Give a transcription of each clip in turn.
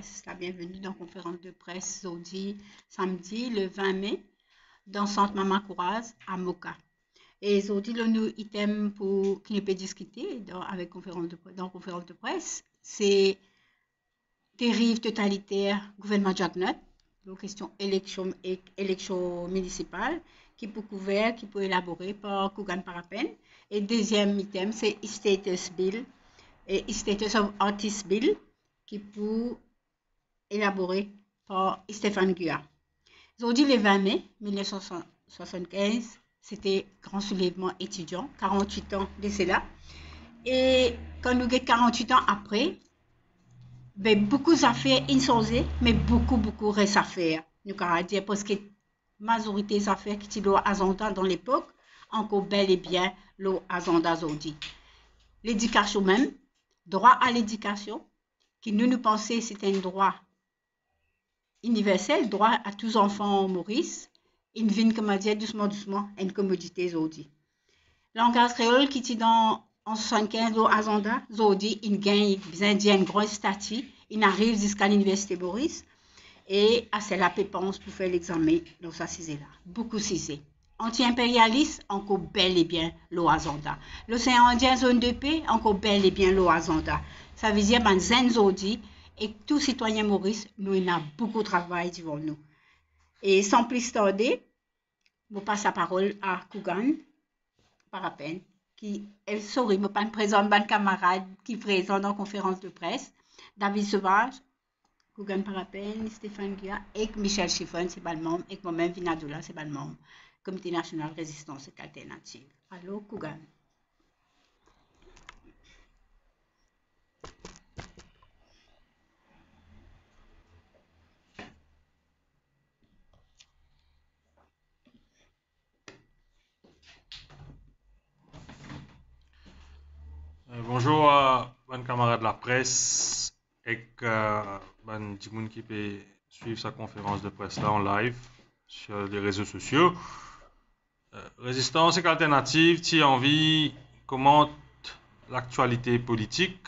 presse. La bienvenue dans la conférence de presse aujourd'hui, samedi, le 20 mai, dans le centre Maman Courage à Moka. Et aujourd'hui, le nouveau item pour qui ne peut discuter dans la conférence de presse, c'est dérive totalitaire gouvernement Jagnot, la question élection municipale, qui peut couvrir, qui peut élaborer par Kougan Parapen. Et deuxième item, c'est Status Bill et Status of Artist Bill, qui peut élaborer par Stéphane Guya. Aujourd'hui, le 20 mai 1975, c'était grand soulèvement étudiant, 48 ans de cela. Et quand nous avons 48 ans après, ben, beaucoup d'affaires insolées, mais beaucoup reste à faire. Nous allons dire parce que la majorité des affaires qui étaient agenda dans l'époque, encore bel et bien l'agenda aujourd'hui. L'éducation même, droit à l'éducation, qui nous pensons c'est un droit universel, droit à tous enfants Maurice, une vie, comme on dit, doucement, une commodité aujourd'hui. Langage créole qui est dans en 75 au agenda, aujourd'hui, il gagne bien un grand statut, il arrive jusqu'à l'université Maurice et à c'est la pépense pour faire l'examen dans sa CISE-là. Beaucoup CISE. Anti-impérialiste, encore bel et bien l'agenda. L'océan Indien, zone de paix, encore bel et bien l'agenda. Ça veut dire, ben, zen aujourd'hui, et tout citoyen Maurice, nous, il a beaucoup de travail devant nous. Et sans plus tarder, je passe la parole à Kougan Parapen, qui est souris, je pas présente un camarade qui présente en conférence de presse, David Sauvage, Kougan Parapen, Stéphane Guya et Michel Chiffon, c'est pas le membre, et moi-même, Vinadoula, c'est pas le membre, Comité national résistance et alternative. Allô, Kougan. Bonjour à mes camarades de la presse et les gens qui peuvent suivre sa conférence de presse là en live sur les réseaux sociaux. Résistance et alternative, tu as envie commente l'actualité politique,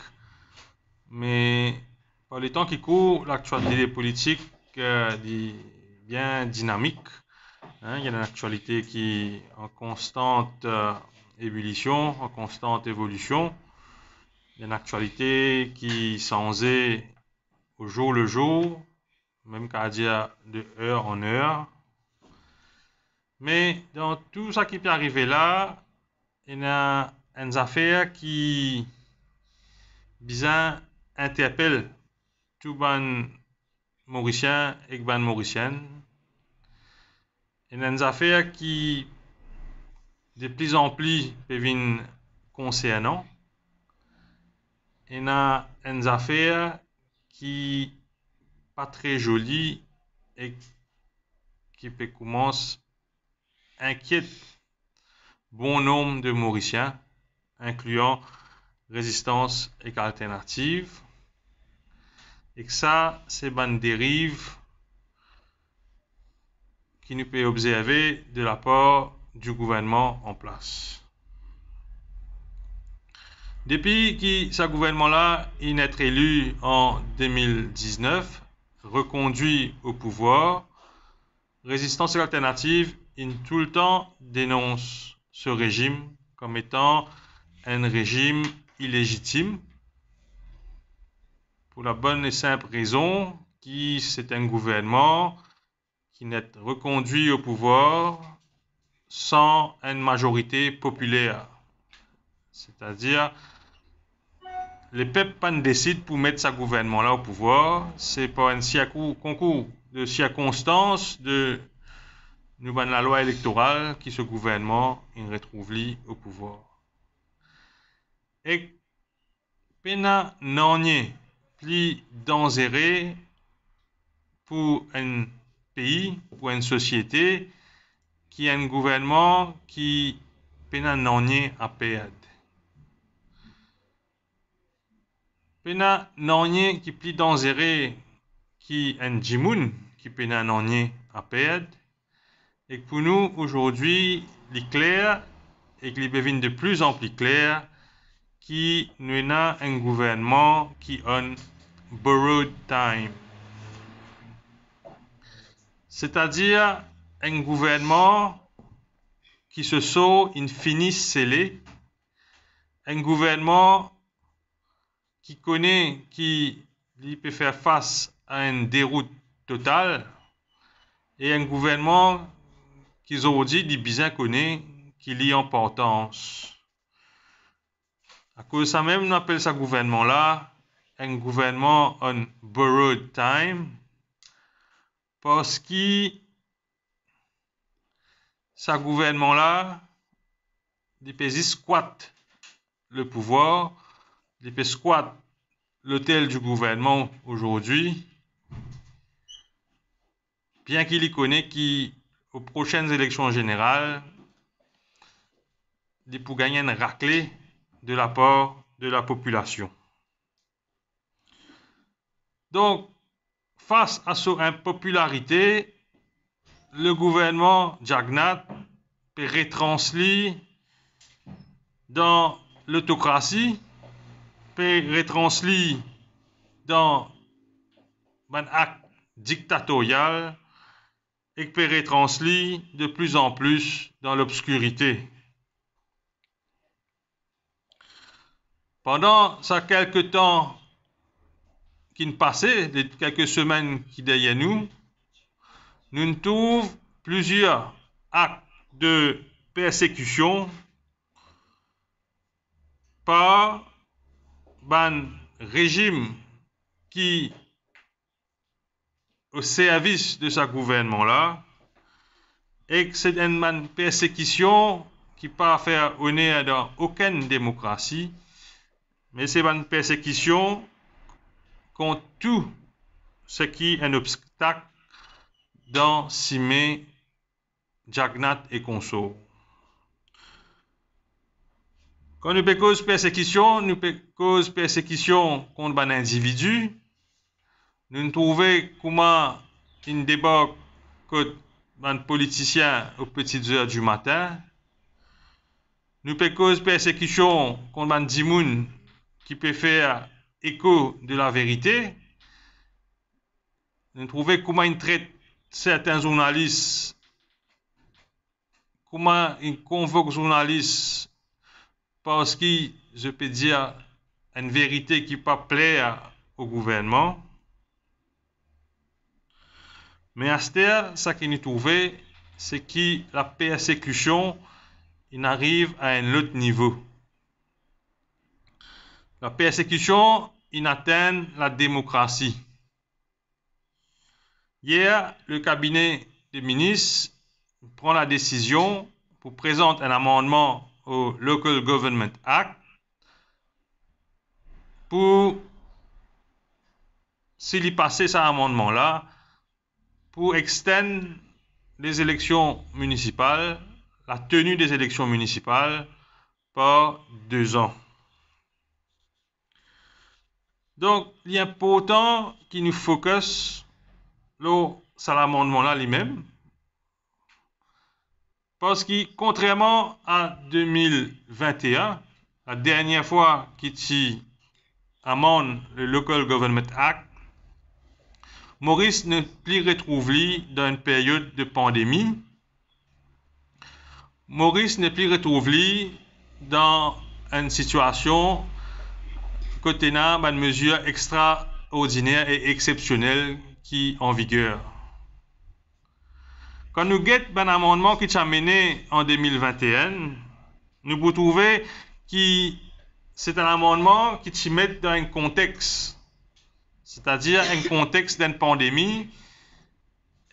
mais par les temps qui courent, l'actualité politique est bien dynamique. Hein, il y a une actualité qui est en constante ébullition, en constante évolution. Il y a une actualité qui s'enlève au jour le jour, même qu'à dire de heure en heure. Mais dans tout ça qui peut arriver là, il y a une affaire qui bien interpelle tout les Mauriciens et les Mauriciennes. Il y a une affaire qui de plus en plus peut venir concernant. Il y a une affaire qui pas très jolie et qui peut commencer inquiète bon nombre de Mauriciens, incluant résistance et alternative. Et que ça, c'est une dérive qui nous peut observer de la part du gouvernement en place. Depuis que ce gouvernement-là est élu en 2019, reconduit au pouvoir, Résistance et Alternative tout le temps dénonce ce régime comme étant un régime illégitime pour la bonne et simple raison que c'est un gouvernement qui n'est reconduit au pouvoir sans une majorité populaire. C'est-à-dire, les peuples ne décident pour mettre ce gouvernement-là au pouvoir, c'est par un concours de circonstances de la loi électorale qui ce gouvernement il retrouve au pouvoir. Et pena non plus dangereux pour un pays, pour une société qui a un gouvernement qui pena non à perdre. Pena non qui plus dangereux qui un jimoun qui pena non à perdre. Et pour nous aujourd'hui, il est clair et qu'il devient de plus en plus clair qu'il nous a un gouvernement qui a borrowed time. c'est-à-dire un gouvernement qui se sent in finis scellé, un gouvernement qui connaît, qui peut faire face à une déroute totale, et un gouvernement qui aujourd'hui dit bien connaît, qui lie importance. À cause de ça même, on appelle ce gouvernement-là un gouvernement on borrowed time, parce que ce gouvernement-là, il peut squatter le pouvoir, il peut squatter l'hôtel du gouvernement aujourd'hui, bien qu'il y connaît qu'aux prochaines élections générales, il peut gagner une raclée de la part de la population. Donc, face à cette impopularité, le gouvernement Jagannath peut retranscrire dans l'autocratie, peut retranscrire dans un acte dictatorial et peut retranscrire de plus en plus dans l'obscurité. Pendant ces quelques temps qui nous passaient, les quelques semaines qui derrière nous, nous trouvons plusieurs actes de persécution par un régime qui, au service de ce gouvernement-là, et que c'est une persécution qui ne peut pas faire honneur dans aucune démocratie, mais c'est une persécution contre tout ce qui est un obstacle dans Simé, Jagannath et consorts. Quand nous cause persécution, nous cause persécution contre un individu. Nous trouvons comment il débarque contre un politicien aux petites heures du matin. Nous cause persécution contre un dimoun qui peut faire écho de la vérité. Nous trouvons comment il traite certains journalistes, comment il convoque journalistes parce que, je peux dire, une vérité qui ne peut pas plaire au gouvernement. Mais à ce que nous trouvons, c'est que la persécution il arrive à un autre niveau. La persécution il atteint la démocratie. Hier, le cabinet des ministres prend la décision pour présenter un amendement au Local Government Act pour, s'il y passait cet amendement-là, pour extendre les élections municipales, la tenue des élections municipales par 2 ans. Donc, il est important qu'il nous focus sur l'amendement-là lui-même, parce que contrairement à 2021, la dernière fois qu'il amende le Local Government Act, Maurice ne plus retrouvé dans une période de pandémie. Maurice ne plus retrouvé dans une situation côté une mesure extraordinaire et exceptionnelle qui est en vigueur. Quand nous guettons un amendement qui est mené en 2021, nous pouvons trouver que c'est un amendement qui se met dans un contexte, c'est-à-dire un contexte d'une pandémie,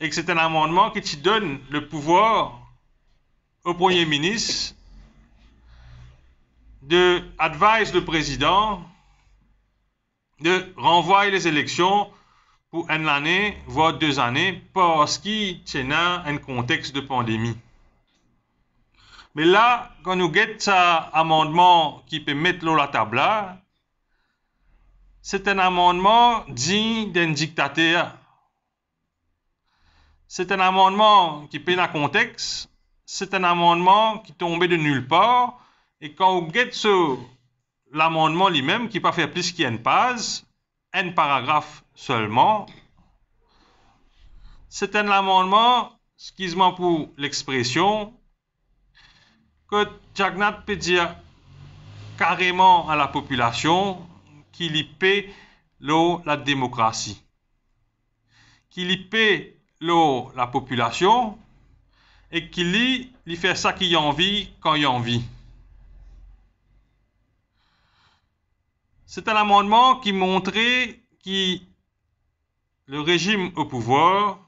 et que c'est un amendement qui te donne le pouvoir au Premier ministre de advise le président de renvoyer les élections pour une année, voire 2 années, parce qu'il y a un contexte de pandémie. Mais là, quand nous guettons cet amendement qui peut mettre l'eau à la table là, c'est un amendement digne d'un dictateur. C'est un amendement qui peut dans le contexte. C'est un amendement qui tombait de nulle part. Et quand on guette sur l'amendement lui-même, qui ne peut pas faire plus qu'une page, un paragraphe seulement, c'est un amendement, excuse-moi pour l'expression, que Jagannath peut dire carrément à la population qu'il y paie la démocratie, qu'il y paie la population et qu'il y fait ça qu'il a envie quand il a envie. C'est un amendement qui montrait que le régime au pouvoir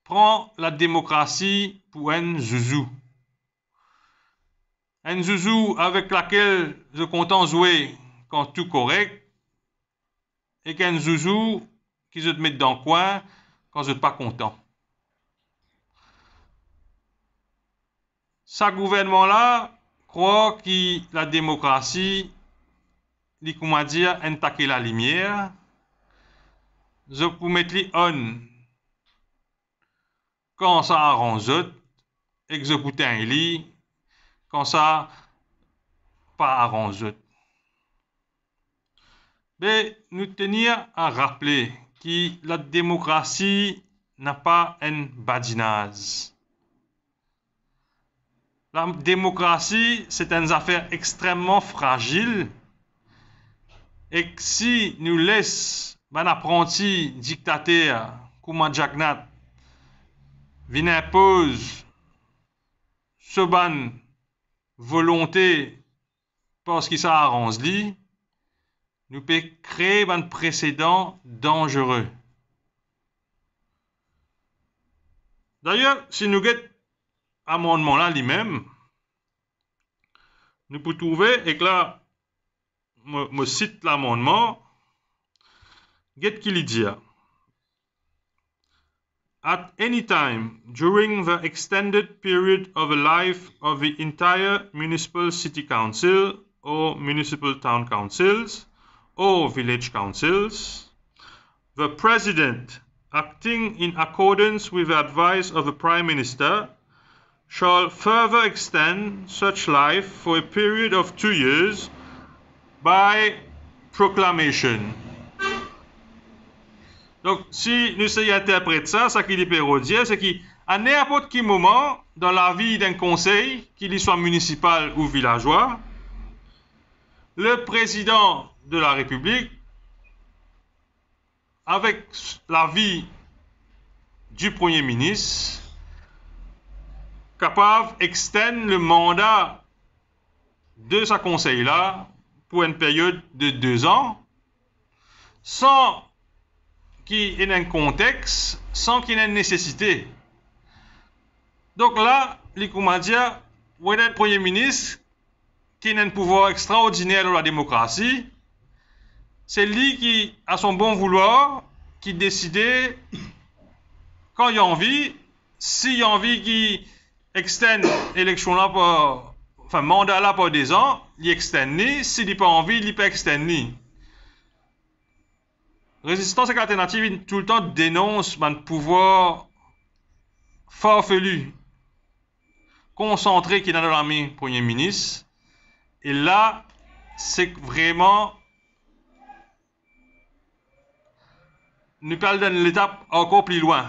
prend la démocratie pour un zouzou. Un zouzou avec laquelle je compte jouer quand tout correct et qu'un zouzou qui se te met dans le coin quand je ne suis pas content. Ce gouvernement-là croit que la démocratie, comment dire, attaquer la lumière, je peux mettre les on quand ça arrange et que je peux un lit quand ça pas arrange. Mais nous tenir à rappeler que la démocratie n'a pas un badinage. La démocratie, c'est une affaire extrêmement fragile et que si nous laissons un apprenti dictateur comme Jagannath venir imposer ce ban volonté parce qu'il s'arrange lui, nous pouvons créer un précédent dangereux. D'ailleurs, si nous regardons l'amendement là lui-même, nous pouvons trouver, et que là, je cite l'amendement, qu'est-ce qu'il dit? At any time during the extended period of the life of the entire municipal city council or municipal town councils or village councils, the president, acting in accordance with the advice of the prime minister, shall further extend such life for a period of 2 years by proclamation. Donc, si nous essayons d'interpréter ça, ce qu'il peut dire, c'est qu'à n'importe quel moment dans la vie d'un conseil, qu'il soit municipal ou villageois, le président de la République, avec l'avis du Premier ministre, capable d'extendre le mandat de ce conseil-là pour une période de 2 ans, sans qu'il y ait un contexte, sans qu'il y ait une nécessité. Donc là, les Koumadia, vous avez un Premier ministre qui a un pouvoir extraordinaire dans la démocratie. C'est lui qui, à son bon vouloir, qui décide quand il a envie, s'il a envie qu'il extende l'élection là pour, enfin, mandat là pour 2 ans, il extende. S'il n'a pas envie, il peut extendre. Résistance alternative tout le temps dénonce un pouvoir farfelu, concentré qui est dans la main du Premier ministre. Et là, c'est vraiment, nous parlons d'une étape encore plus loin.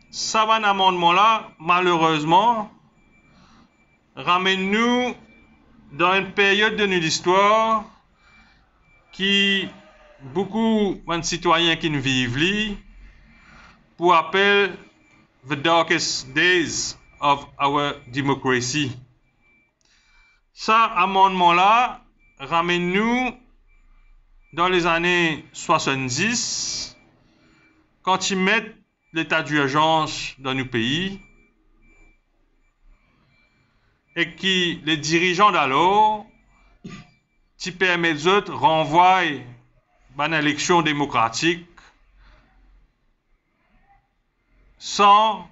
Ça va, un amendement-là, malheureusement, ramène-nous dans une période de notre histoire qui beaucoup de citoyens qui ne vivent là pour appeler the darkest days of our democracy. Ça, amendement-là, ramène-nous dans les années 70, quand ils mettent l'état d'urgence dans nos pays, et que les dirigeants d'alors, qui permettent eux de renvoyer une élection démocratique sans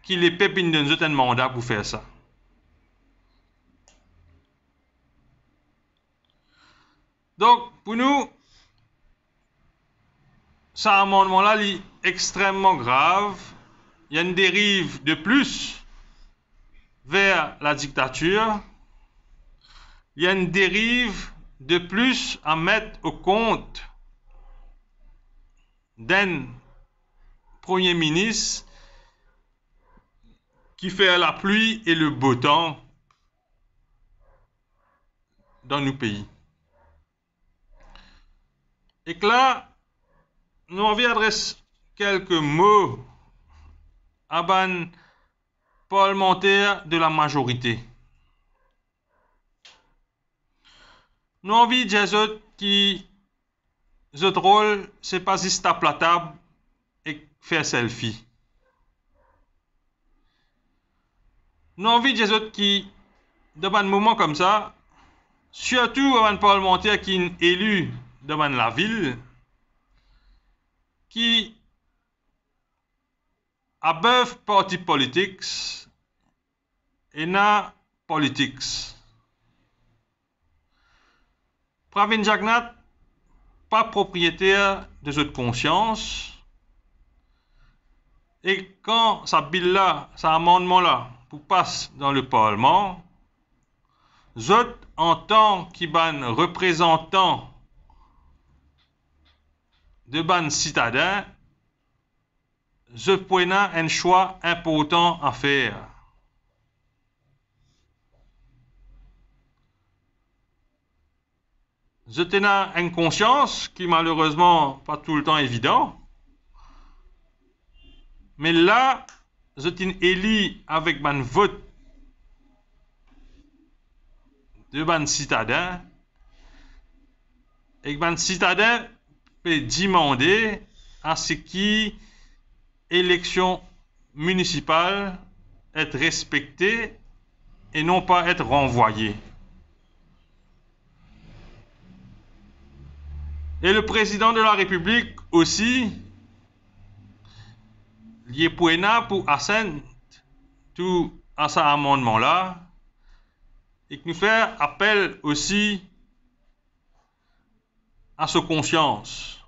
qu'il ait pépine d'un certain mandat pour faire ça. Donc, pour nous, cet amendement-là est extrêmement grave. Il y a une dérive de plus vers la dictature. Il y a une dérive de plus à mettre au compte d'un Premier ministre qui fait la pluie et le beau temps dans nos pays. Et que là, nous envie adresser quelques mots à ban parlementaire de la majorité. Nous envie de dire qui notre rôle, c'est pas juste taper la table et faire selfie. Nous envie de dire qui, dans un moment comme ça, surtout un parlementaire qui est élu dans la ville, qui above party politics et na politics. Pravin Jagnat, pas propriétaire de cette conscience, et quand ça bill là, ça amendement là, pour passer dans le Parlement, zot en tant qu'ban représentant de ban citadin, je prends un choix important à faire. Je tenais une conscience qui malheureusement pas tout le temps évident. Mais là, je t'ai élu avec mon vote de ban citadin. Et ban citadin peut demander à ce qui élection municipale être respectée et non pas être renvoyée. Et le président de la République aussi, il est pour assent tout à cet amendement-là et qui nous fait appel aussi à sa conscience.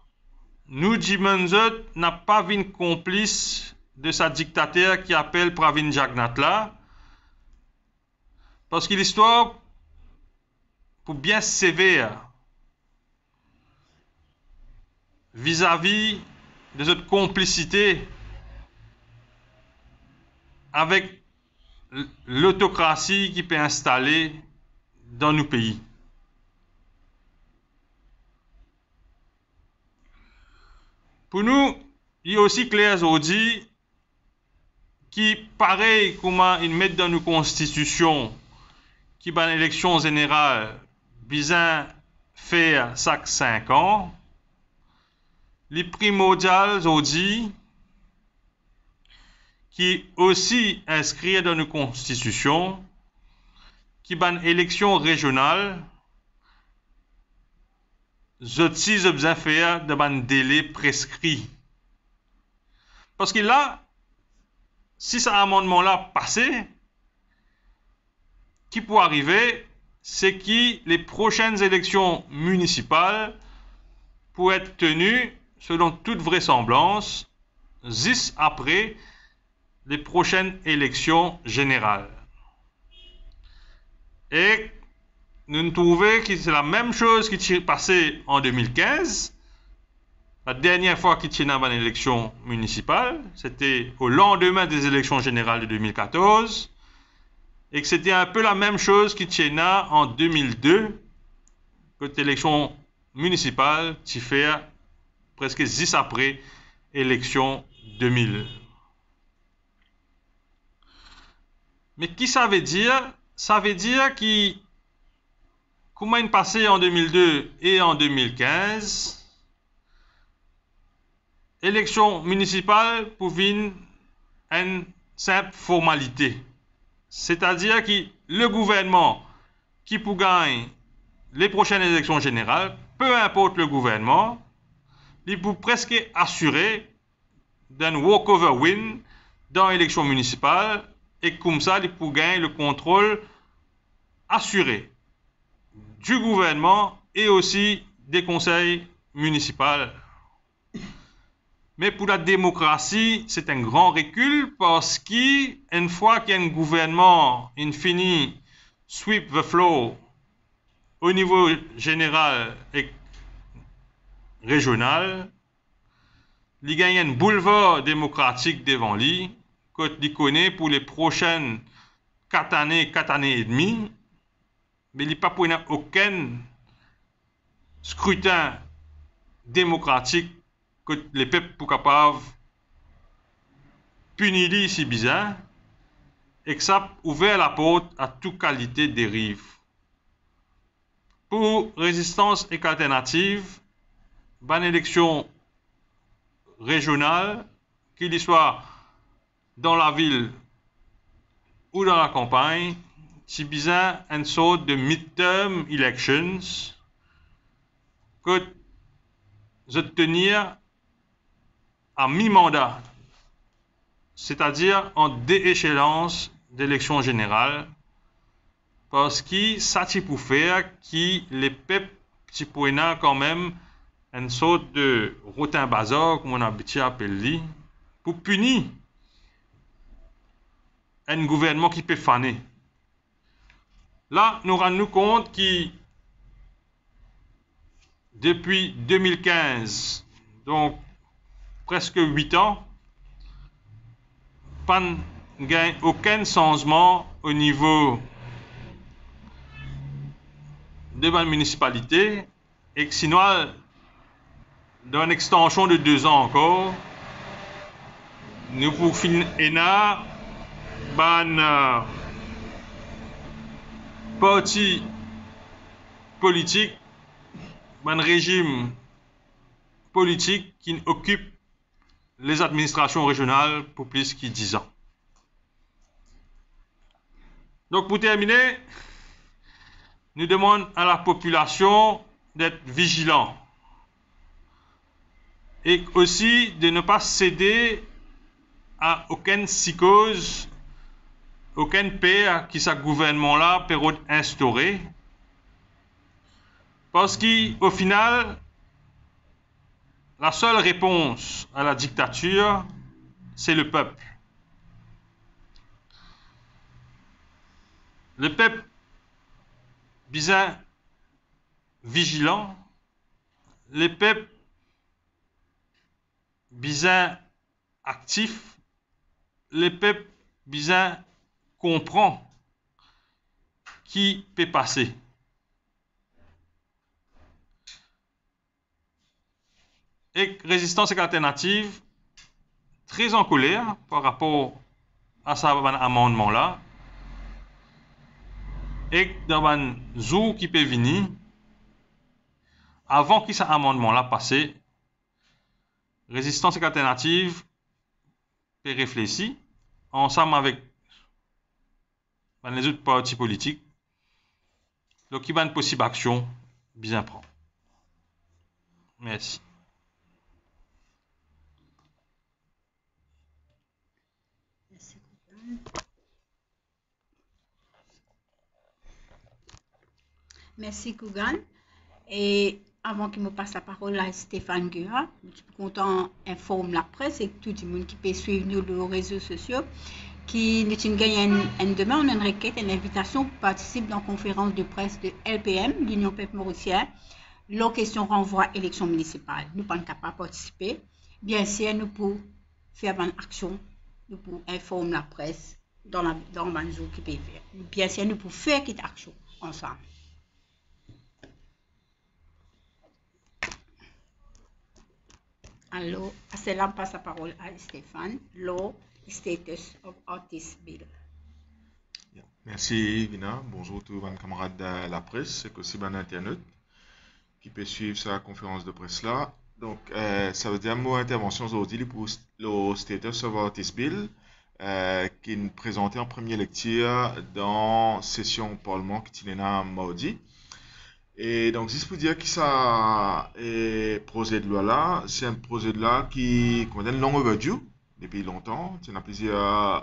Nous, Jimanzot, n'a pas vu une complice de sa dictateur qui appelle Pravin Jagnat là, parce que l'histoire, pour bien sévère, vis-à-vis de cette complicité avec l'autocratie qui peut installer dans nos pays. Pour nous, il y a aussi clair aujourd'hui qui, pareil comme ils mettent dans nos constitutions, qui ban élection générale, besoin faire chaque 5 ans, les primordiales aujourd'hui, qui aussi inscrit dans nos constitutions, qui ban élection régionale, je besoin faire de ban délai prescrit. Parce que là, si cet amendement-là passait, qui peut arriver, c'est que les prochaines élections municipales pourraient être tenues, selon toute vraisemblance, juste après les prochaines élections générales. Et nous trouvons que c'est la même chose qui s'est passée en 2015. La dernière fois qu'il y a eu une élection municipale, c'était au lendemain des élections générales de 2014. Et que c'était un peu la même chose qui y a eu en 2002, quand l'élection municipale s'est fait presque 10 après l'élection 2000. Mais qui ça veut dire? Ça veut dire que, comment il passait en 2002 et en 2015, élection municipale pouvait une simple formalité. C'est-à-dire que le gouvernement qui peut gagner les prochaines élections générales, peu importe le gouvernement, il peut presque assurer d'un walkover win dans l'élection municipale et comme ça, il peut gagner le contrôle assuré du gouvernement et aussi des conseils municipaux. Mais pour la démocratie, c'est un grand recul parce qu'une fois qu'un gouvernement finit sweep the floor au niveau général et régional, il gagne un boulevard démocratique devant lui, qu'il connaît pour les prochaines 4 années et demie, mais il n'y a pas pour aucun scrutin démocratique que les peuples sont capables de punir si bizarre, et que ça a ouvert la porte à toute qualité de dérive. Pour résistance et alternative, bonne élection régionale, qu'il soit dans la ville ou dans la campagne, si bizarre une sorte de midterm elections que je tenir à mi-mandat, c'est-à-dire en dééchéance d'élection générale, parce que ça c'est pour faire que les peuples pourraient quand même une sorte de rotin bazar, comme on a habitué à appeler, pour punir un gouvernement qui peut faner. Là, nous rendons compte que depuis 2015, donc presque 8 ans, pas aucun changement au niveau de la municipalité, et que sinon, dans une extension de 2 ans encore, nous pouvons finir un parti politique, un régime politique qui occupe les administrations régionales pour plus que 10 ans. Donc pour terminer, nous demandons à la population d'être vigilant et aussi de ne pas céder à aucune psychose, aucune paix qui ce gouvernement-là peut instaurer. Parce qu'au final, la seule réponse à la dictature, c'est le peuple. Le peuple bien vigilant, le peuple bien actif, le peuple bien comprend qui peut passer. Et résistance et alternative, très en colère par rapport à cet amendement-là. Et dans un jour qui peut venir, avant que cet amendement-là passe, résistance et alternative peut réfléchir ensemble avec les autres partis politiques, donc il y a une possible action bien prendre. Merci. Merci Kougan. Et avant qu'il me passe la parole à Stéphane Guéra, je suis content informe la presse et tout le monde qui peut suivre nous sur les réseaux sociaux qui nous gagne une demande, une requête, une invitation pour participer à la conférence de presse de LPM, l'Union Peuple Mauricienne. La question renvoie à l'élection municipale. Nous ne sommes pas capables de participer. Bien sûr, nous pouvons faire une action, nous pouvons informer la presse dans le jour qui peut faire. Bien sûr, nous pouvons faire cette action ensemble. Alors, à cela, on passe la parole à Stéphane. Law Status of Artist Bill. Merci Vina. Bonjour tous mes camarades de la presse et aussi les internautes qui peuvent suivre cette conférence de presse là. Donc, ça veut dire mon intervention aujourd'hui pour le Status of Artist Bill qui est présenté en première lecture dans la session Parlement qui est mardi. Et donc, juste pour dire que ça est projet de loi là, c'est un projet de loi qui est long overdue depuis longtemps. Il y a plusieurs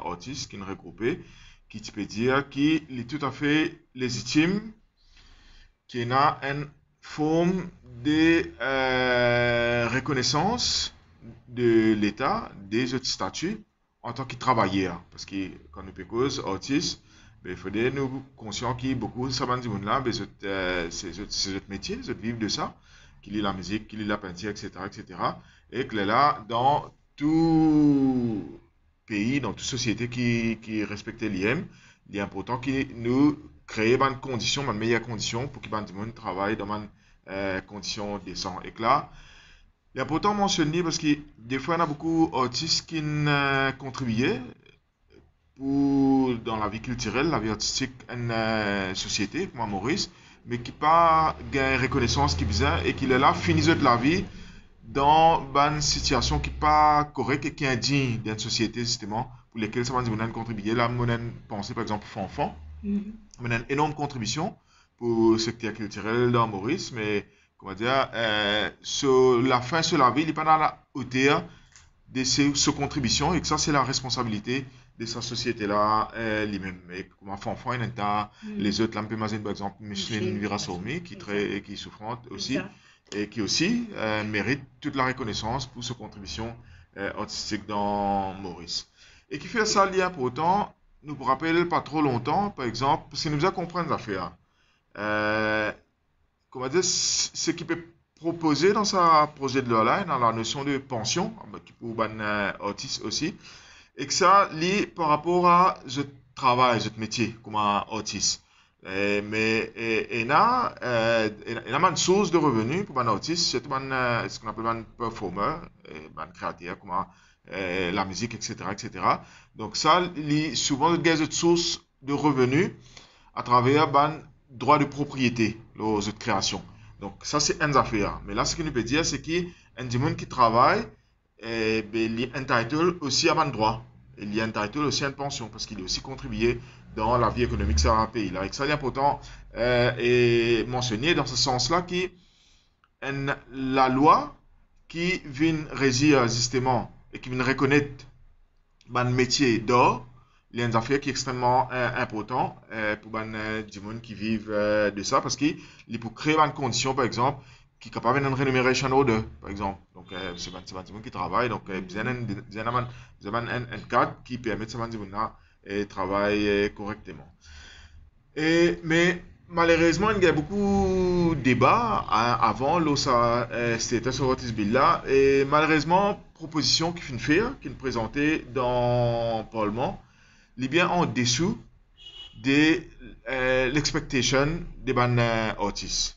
artistes qui sont regroupés, qui peut dire qu'il est tout à fait légitime, qu'il y a une forme de reconnaissance de l'État, des autres statuts en tant que travailleurs. Parce que quand nous parlons artistes, il faudrait nous conscients qu'il y a beaucoup de gens là, c'est autres métiers, ils vivent de ça, qu'il y a la musique, qu'il y a la peinture, etc., etc. et que là, dans tout pays, dans toute société qui respecte l'IM, il est important que nous créions des conditions, des meilleures conditions pour que les gens travaillent dans des conditions décentes. Et que là, il est important de mentionner parce que des fois, il y a beaucoup d'artistes qui contribuent dans la vie culturelle, la vie artistique d'une société, comme Maurice, mais qui n'a pas de reconnaissance qui besoin et qui est là, finit de la vie dans une situation qui n'est pas correcte et qui est indigne d'une société, justement, pour lesquelles ça va nous contribuer. Là, on pense par exemple aux enfants. On a une énorme contribution pour le secteur culturel dans Maurice, mais comment dire, sur la fin de la vie, il n'est pas dans la hauteur de ses contributions et que ça, c'est la responsabilité de sa société-là lui-même. Et comme enfant, il y a les autres, là, par exemple, Micheline Virasolmi, qui est souffrante aussi, et qui aussi mérite toute la reconnaissance pour sa contribution artistique dans Maurice. Et qui fait ça lien pour autant, nous ne rappelle pas trop longtemps, par exemple, parce qu'il nous a compris des affaires. Comment dire, ce qui peut proposer dans sa projet de loi là, dans la notion de pension, pour les artistes aussi, et que ça lie par rapport à ce travail, ce métier comme un artiste. Mais il y a une source de revenus pour un artiste, c'est ce qu'on appelle un performer, un créateur, comme la musique, etc., etc. Donc ça lie souvent des sources de revenus à travers un droit de propriété, aux autres créations. Donc ça c'est une affaire. Mais là ce que nous peut dire c'est qu'il y a des gens qui travaillent et il est entitled aussi à un droit. Il est entitled aussi à une pension parce qu'il est aussi contribué dans la vie économique de ce pays-là. Et que ça est important et mentionné dans ce sens-là que la loi qui vient régir justement et qui vient reconnaître un métier d'or, il y a une affaire qui est extrêmement important pour les gens qui vivent de ça parce qu'il peut créer une condition, par exemple, qui est capable d'une rémunération order, par exemple. Donc, c'est des gens qui travaillent, donc, ils ont un cadre qui permet de ces gens de travailler correctement. Mais malheureusement, il y a beaucoup de débats avant c'était sur ce bill-là, et malheureusement, proposition qui finit faire, qui est présentée dans le Parlement, il est bien en dessous de l'expectation des artistes.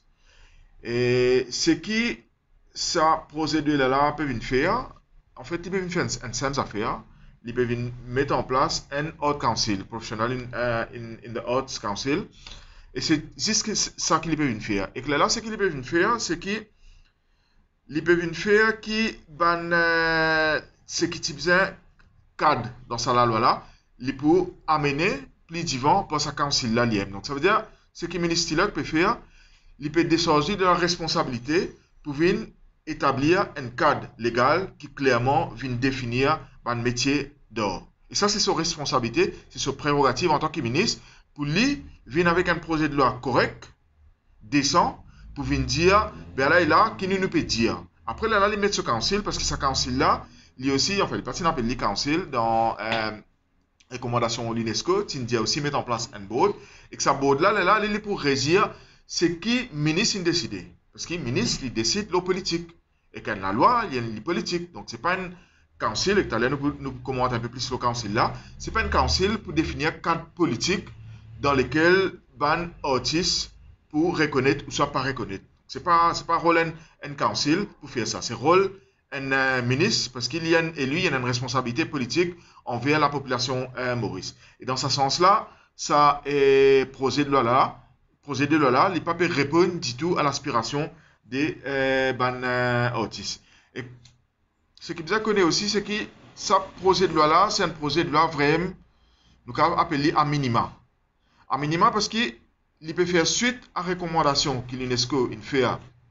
Et ce qui ça procédure-là peut faire, en fait, ils peuvent faire une simple affaire. Ils peuvent mettre en place un Art Council, professional in the Arts Council. Et c'est juste ça qu'ils peuvent faire. Et que là, ce qu'ils peuvent faire, c'est qu'ils peuvent faire ce qui est besoin cadre dans sa loi-là, il peut amener plus d'ivants pour sa council-là. Donc ça veut dire, ce que le ministre peut faire, il peut décharger de la responsabilité pour venir établir un cadre légal qui clairement vient définir un métier d'or. Et ça, c'est sa responsabilité, c'est sa prérogative en tant que ministre, pour lui, venir avec un projet de loi correct, décent, pour venir dire, ben là et là, qui nous peut dire. Après, là, il met ce council, parce que ce council-là, il y a aussi, enfin, il appelle les council dans recommandation de l'UNESCO, il dit aussi mettre en place un board, et que ce board-là, il est pour régir ce qui le ministre a décidé. Parce que le ministre, il décide la politique. Et quand la loi, il y a une politique. Donc, ce n'est pas un council, et tout à l'heure, nous commentons un peu plus le council-là, ce n'est pas un council pour définir un cadre politique dans lequel un artiste pour reconnaître ou soit pas reconnaître. Ce n'est pas rôle un council pour faire ça. C'est rôle un ministre parce qu'il y a élu, il y a une responsabilité politique envers la population maurice. Et dans ce sens-là, ça est projet de loi-là, il ne peut pas répondre du tout à l'aspiration des artistes. Et ce qui vous connaît aussi, c'est que ce projet de loi-là, c'est un projet de loi vraiment, nous avons appelé à minima. À minima parce qu'il peut faire suite à la recommandation que l'UNESCO a fait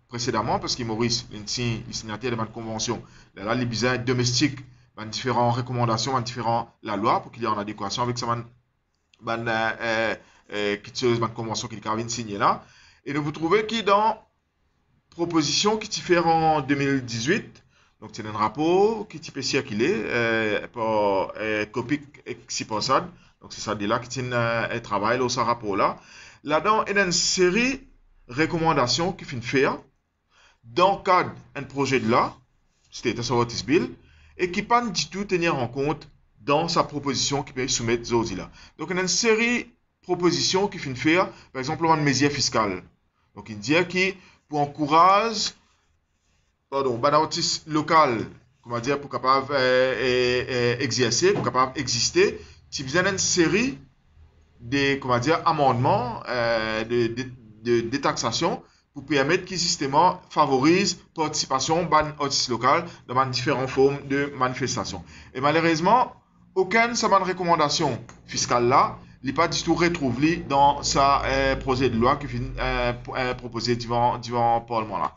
précédemment, parce que Maurice, il signataire de la convention, là, les besoins domestiques, différentes recommandations, différentes la loi, pour qu'il y ait en adéquation avec ça, la convention qu'il a signée là. Et vous trouvez que dans proposition qui est faite en 2018, donc c'est un rapport qui peut circuler par copie exposade, donc c'est ça de là qui travaille dans ce rapport là. Là-dedans, il y a une série de recommandations qui finissent faire dans le cadre d'un projet de loi Status of Otis Bill et qui pas du tout tenir en compte dans sa proposition qui peut soumettre Zodi là. Donc, il y a une série de propositions qui finissent faire, par exemple, une mesure fiscale. Donc, il dit que pour encourager, l'artiste local, comment dire, pour capable exercer, pour capable exister, il y a une série de, comment dire, amendements, de taxation pour permettre que justement favorise la participation des artistes locaux dans différentes formes de manifestations. Et malheureusement, aucune de ces recommandations fiscales là n'est pas du tout retrouvée dans sa projet de loi qui est proposé devant le Parlement là.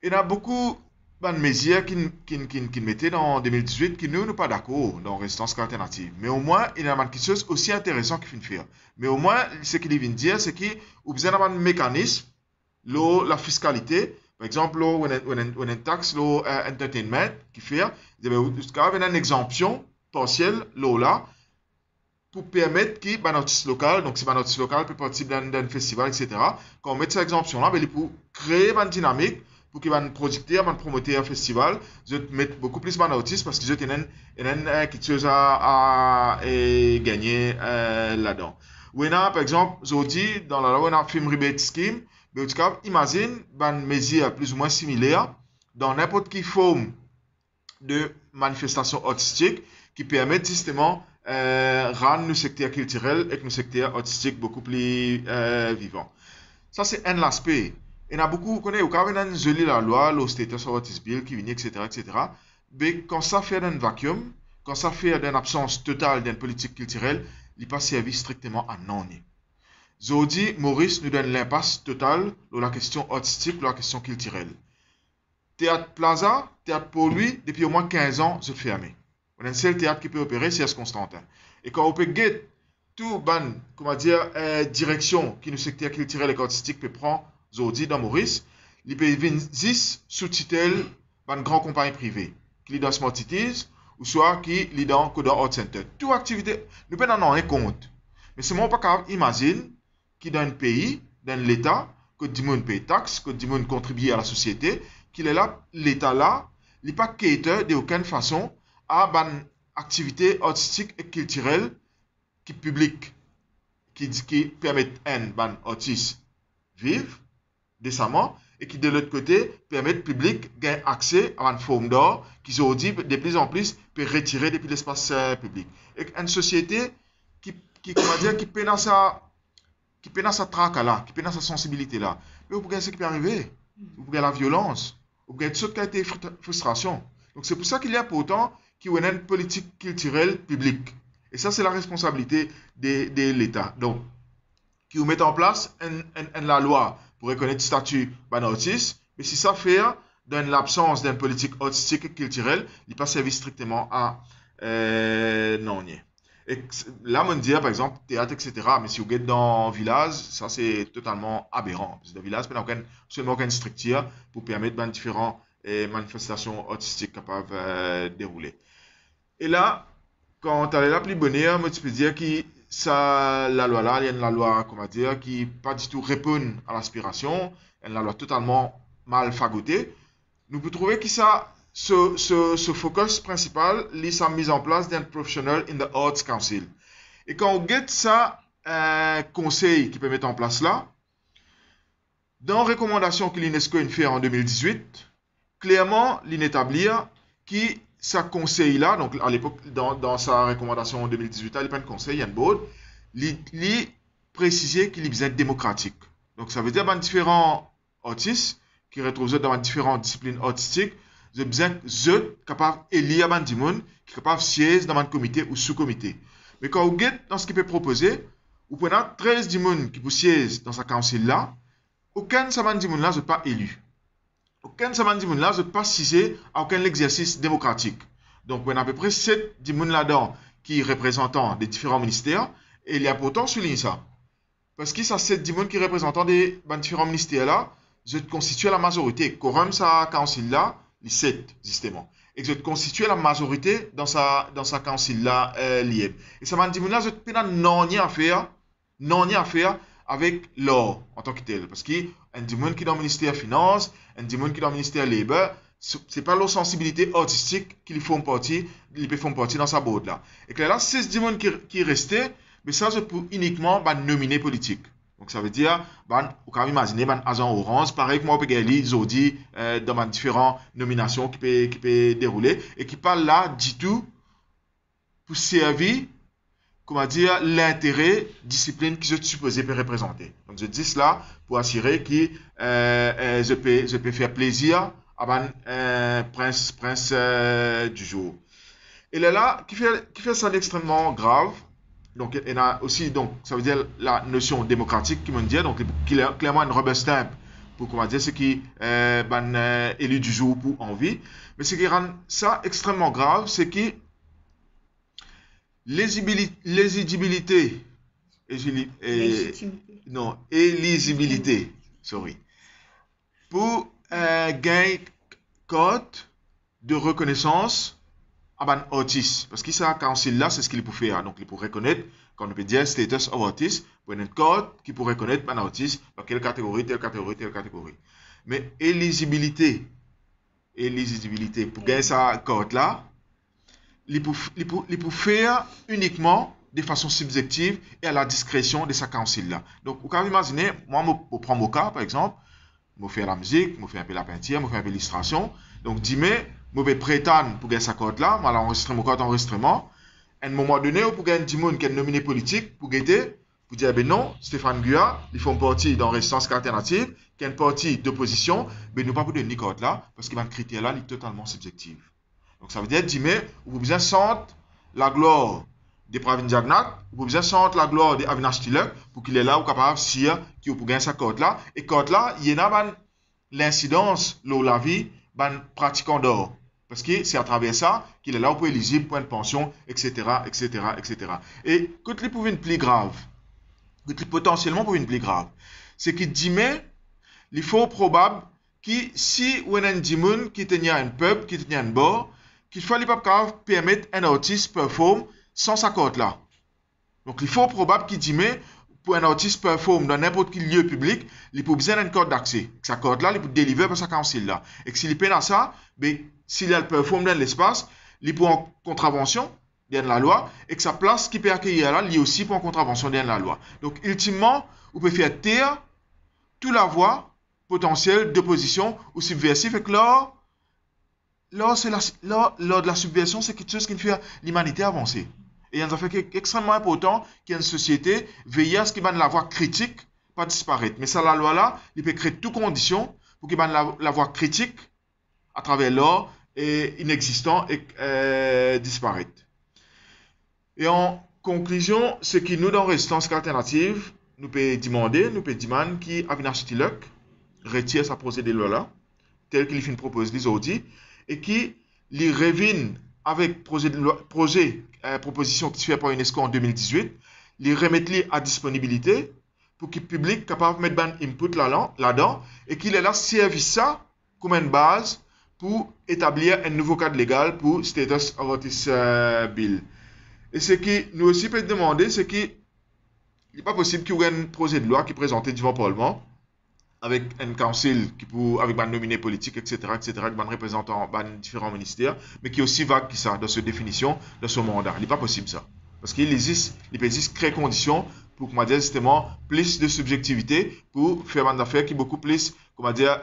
Il y a beaucoup de mesures qui mettaient dans 2018 qui nous ne sont pas d'accord dans résistance alternative. Mais au moins, il y a quelque chose aussi intéressant qui vient faire. Mais au moins, ce qu'il vient dire, c'est qu'il y a un mécanisme, la fiscalité, par exemple, on a une taxe, entertainment, qui fait, il y a une exemption partielle, là, pour permettre que un artiste local, donc si un artiste local peut participer d'un festival, etc., quand on met cette exemption-là, il peut créer une dynamique pour qu'il y ait un producteur, un promoteur festival, je vais mettre beaucoup plus d'artistes parce que je ai quelque chose à gagner là-dedans. Ou par exemple, aujourd'hui, dans la loi, on a un film rebate scheme, mais imagine une mesure plus ou moins similaire dans n'importe quelle forme de manifestation artistique qui permet justement rendre le secteur culturel et le secteur artistique beaucoup plus vivant. Ça, c'est un aspect. Il y a beaucoup, vous connaissez, quand on a gelé la loi, le status of Otis Bill qui vient, etc., mais quand ça fait un vacuum, quand ça fait une absence totale d'une politique culturelle, il n'est pas servi strictement à non. Aujourd'hui, Maurice nous donne l'impasse totale sur la question artistique, sur la question culturelle. Théâtre Plaza, théâtre pour lui, depuis au moins 15 ans, c'est fermé. On a un seul théâtre qui peut opérer, c'est Constantin. Et quand on peut get tout comment dire, direction qui le secteur culturel et artistique peut prendre aujourd'hui dans Maurice, il peut y avoir 10 sous-titles d'une grande compagnie privée, qui est dans Smart Cities, ou soit qui est dans Art Center. Toute activité, nous ne pouvons en rendre compte. Mais c'est moi pas capable d'imaginer qu'il dans un pays, dans l'État, que du monde paye taxes, que du monde contribue à la société, qu'il est là, l'État là, il n'est pas cater de aucune façon à une activité artistique et culturelle qui publique, qui permet un artiste vivre décemment et qui de l'autre côté permet au public gagner accès à une forme d'art qui aujourd'hui de plus en plus peut retirer depuis l'espace public. Et une société qui peine à sa traque là, qui peine à sa sensibilité là. Mais vous pouvez ce qui peut arriver. Vous pouvez la violence. Vous pouvez toute qualité de frustration. Donc c'est pour ça qu'il est important qu'il y ait une politique culturelle publique. Et ça c'est la responsabilité de l'État. Donc, qui vous met en place la loi pour reconnaître le statut d'un artiste, mais si ça fait dans l'absence d'une politique artistique et culturelle, il n'est pas servi strictement à non. Et là, on dit par exemple théâtre, etc. Mais si vous êtes dans un village, ça c'est totalement aberrant. Parce que dans le village, il n'y a seulement aucune structure pour permettre différentes manifestations artistiques capables de dérouler. Et là, quand tu as la plus bonne, tu peux dire que la loi là, il y a une loi, comment dire, qui pas du tout répond à l'aspiration, une loi totalement mal fagotée. Nous pouvons trouver que ça, ce focus principal, c'est sa mise en place d'un professionnel in the Arts Council. Et quand on get ça, conseil qui peut mettre en place là, dans la recommandation que l'UNESCO a fait en 2018, clairement, l'établir qui ça conseil là, donc à l'époque, dans sa recommandation en 2018, il n'y a pas de conseil, il y a un board, il précisait qu'il est démocratique. Donc ça veut dire que différents artistes qui retrouvent dans différentes disciplines artistiques, vous avez besoin d'être capable d'élire des gens qui sont capables de siéger dans un comité ou sous-comité. Mais quand vous êtes dans ce qu'il peut proposer, vous prenez 13 gens qui vous siègent dans ce council là, aucun de ces gens là n'est pas élu. Aucun de ces gens là n'est pas siégé à aucun exercice démocratique. Donc, on a à peu près 7 gens là-dedans qui sont représentants des différents ministères, et il est important de souligner ça. Parce que ça, 7 gens qui sont représentants des différents ministères là, je constitue la majorité. Quorum, ça, council là, les 7, justement. Et je constitue la majorité dans sa council là, lié. Et ça m'a dit, là, je n'ai non rien à faire avec l'or en tant que tel. Parce qu'il y a un monde qui est dans le ministère des Finances, un monde qui est dans le ministère Labor, c'est pas leur sensibilité artistique qu'ils font partie, ils peuvent faire partie dans sa board là. Et que là, 6 monde qui restait, mais ça c'est pour uniquement nominer politique. Donc ça veut dire, vous pouvez imaginer, agent orange, pareil que moi, ils ont dit dans différentes nominations qui peuvent dérouler, et qui parlent là du tout pour servir, comment dire, l'intérêt discipline que je suis supposé représenter. Donc je dis cela pour assurer que je peux faire plaisir à prince du jour. Et là, qui fait ça d'extrêmement grave. Donc, il y a aussi, donc, ça veut dire la notion démocratique qui me dit, donc, clairement une rubber stamp pour, comment dire, ce qui est élu du jour pour envie. Mais ce qui rend ça extrêmement grave, c'est que l'éligibilité, pour gagner code de reconnaissance à un artiste. Parce que ça, council là, c'est ce qu'il peut faire. Donc, il peut reconnaître, quand on peut dire status of artist, pour un code qui peut reconnaître un artiste dans quelle catégorie, telle catégorie, telle catégorie. Mais éligibilité, pour gagner sa code là, il peut faire uniquement de façon subjective et à la discrétion de sa council là. Donc, vous pouvez imaginer, moi, je prends mon cas, par exemple, je fais la musique, je fais un peu la peinture, je fais un peu l'illustration. Donc, dis-moi, je vais prétendre pour gagner sa code là, je vais enregistrer mon code d'enregistrement. À un moment donné, pour gagner du monde qui est nominé politique, pour guetter, pour dire, ben non, Stéphane Gua, ils font partie dans Résistance alternative, qui est une partie d'opposition, mais nous pas pour donner code là, parce que le critère là, il est totalement subjectif. Donc, ça veut dire, dis-moi, vous besoin sentir la gloire de Pravin Jagnat, vous besoin sentir la gloire de Avinash Tilak, pour qu'il est là, ou capable de dire, qu'il peut gagner sa code là. Et code là, il y a l'incidence, la vie, pratiquant d'or. Parce que c'est à travers ça qu'il est là pour éligible pour une pension, etc., etc., etc. Et quand il pouvait une plus grave, potentiellement pour une plus grave, c'est qu'il dit, mais il faut probable que si on a un dimon qui tenait un peuple, qui tenait un bord, qu'il fallait pas permettre un artiste performe sans sa code là. Donc il faut probable qu'il dit, mais pour un artiste performe dans n'importe quel lieu public, il peut besoin d'un code d'accès. Sa code là, il peut délivrer par sa council là. Et que s'il peine à ça, ben, s'il a le performe dans l'espace, il peut en contravention dans la loi, et que sa place qui peut accueillir là, il est aussi pour en contravention dans la loi. Donc, ultimement, vous pouvez faire taire toute la voie potentielle d'opposition ou subversive. Et que lors de la subversion, c'est quelque chose qui fait l'humanité avancer. Et il y a un fait extrêmement important qu'il y ait une société veille à ce qu'il y ait la voie critique pas disparaître. Mais ça, la loi là, il peut créer toutes conditions pour qu'il y ait la voie critique à travers l'or et inexistant et disparaître. Et en conclusion, ce qui nous dans Résistance alternative, nous peut demander qui Avinash Tilak retire sa projet de loi là, tel qu'il fait une proposition aujourd'hui, et qui lui revient avec proposition qui se fait par UNESCO en 2018, les remettre à disponibilité pour que le public capable de mettre un input là-dedans et qu'il est là servir ça comme une base pour établir un nouveau cadre légal pour Status of Artist Bill. Et ce qui nous aussi peut demander, c'est qu'il n'est pas possible qu'il y ait un projet de loi qui est présenté devant le Parlement avec un council avec un nominé politique, etc., avec un représentant de différents ministères, mais qui est aussi vague que ça dans sa définition, dans son mandat. Il n'est pas possible ça. Parce qu'il existe créer conditions pour, comment dire, justement, plus de subjectivité pour faire un affaire qui est beaucoup plus, comment dire,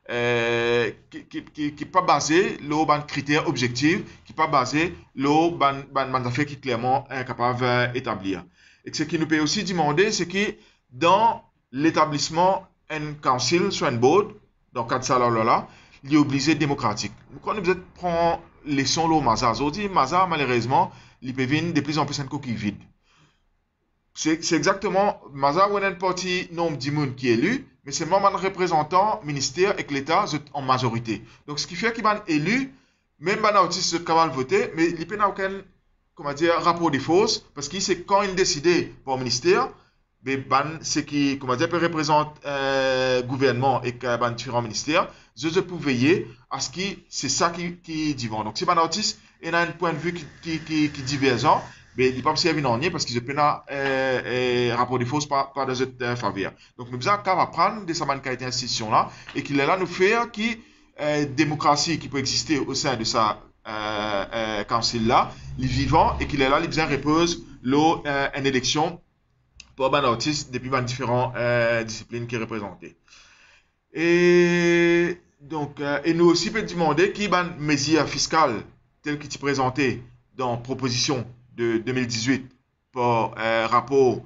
qui n'est pas basé sur un critère objectif, qui n'est pas basé sur un affaire qui est clairement incapable d'établir. Et ce qui nous peut aussi demander, c'est que dans l'établissement un council sur un board, dans le cadre de ça, là, il est obligé démocratique. Quand nous prenons les sons au Maza, aujourd'hui, Maza, malheureusement, il peut venir de plus en plus une coquille vide. C'est exactement, Maza, on a un petit nombre de monde qui est élu, mais c'est même un représentant, ministère et que l'État en majorité. Donc, ce qui fait qu'il va élu, même un artiste qui va voter, mais il n'a aucun, comment dire, rapport de force, parce que c'est quand il décide par le ministère, ce qui, comment dire, peut représenter gouvernement et différents ministères, je peux veiller à ce que c'est ça qui dit. Donc, si un artiste il a un point de vue qui divergent, mais il n'est pas servir en parce qu'il peut pas rapport de force par de cette faveur. Donc, nous devons apprendre de cette institution là et qu'il est là nous faire qui démocratie qui peut exister au sein de sa council là, les vivants et qu'il est là, les besoins repose une élection pour un artiste depuis différentes disciplines qui est représentées. Et donc, et nous aussi peut demander qui ban mesures fiscales telles que tu présenté dans proposition de 2018 pour rapport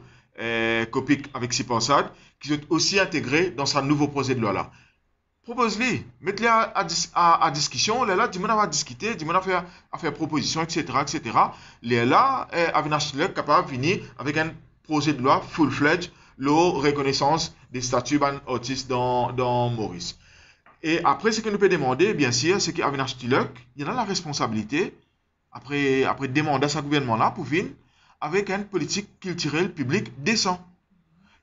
COPIC avec Sipansad, qui sont aussi intégrés dans sa nouveau projet de loi là. Propose-les, mettez-les à discussion, les là, dis-moi à discuter, dis-moi à faire proposition, etc., etc. Les là, Avinash Tilak capable de venir avec un projet de loi full-fledged, la reconnaissance des statuts autistes dans Maurice. Et après, ce que nous pouvons demander, bien sûr, c'est qu'Avinash Tilak, il a la responsabilité, après demander à ce gouvernement-là, pour venir avec une politique culturelle publique décente.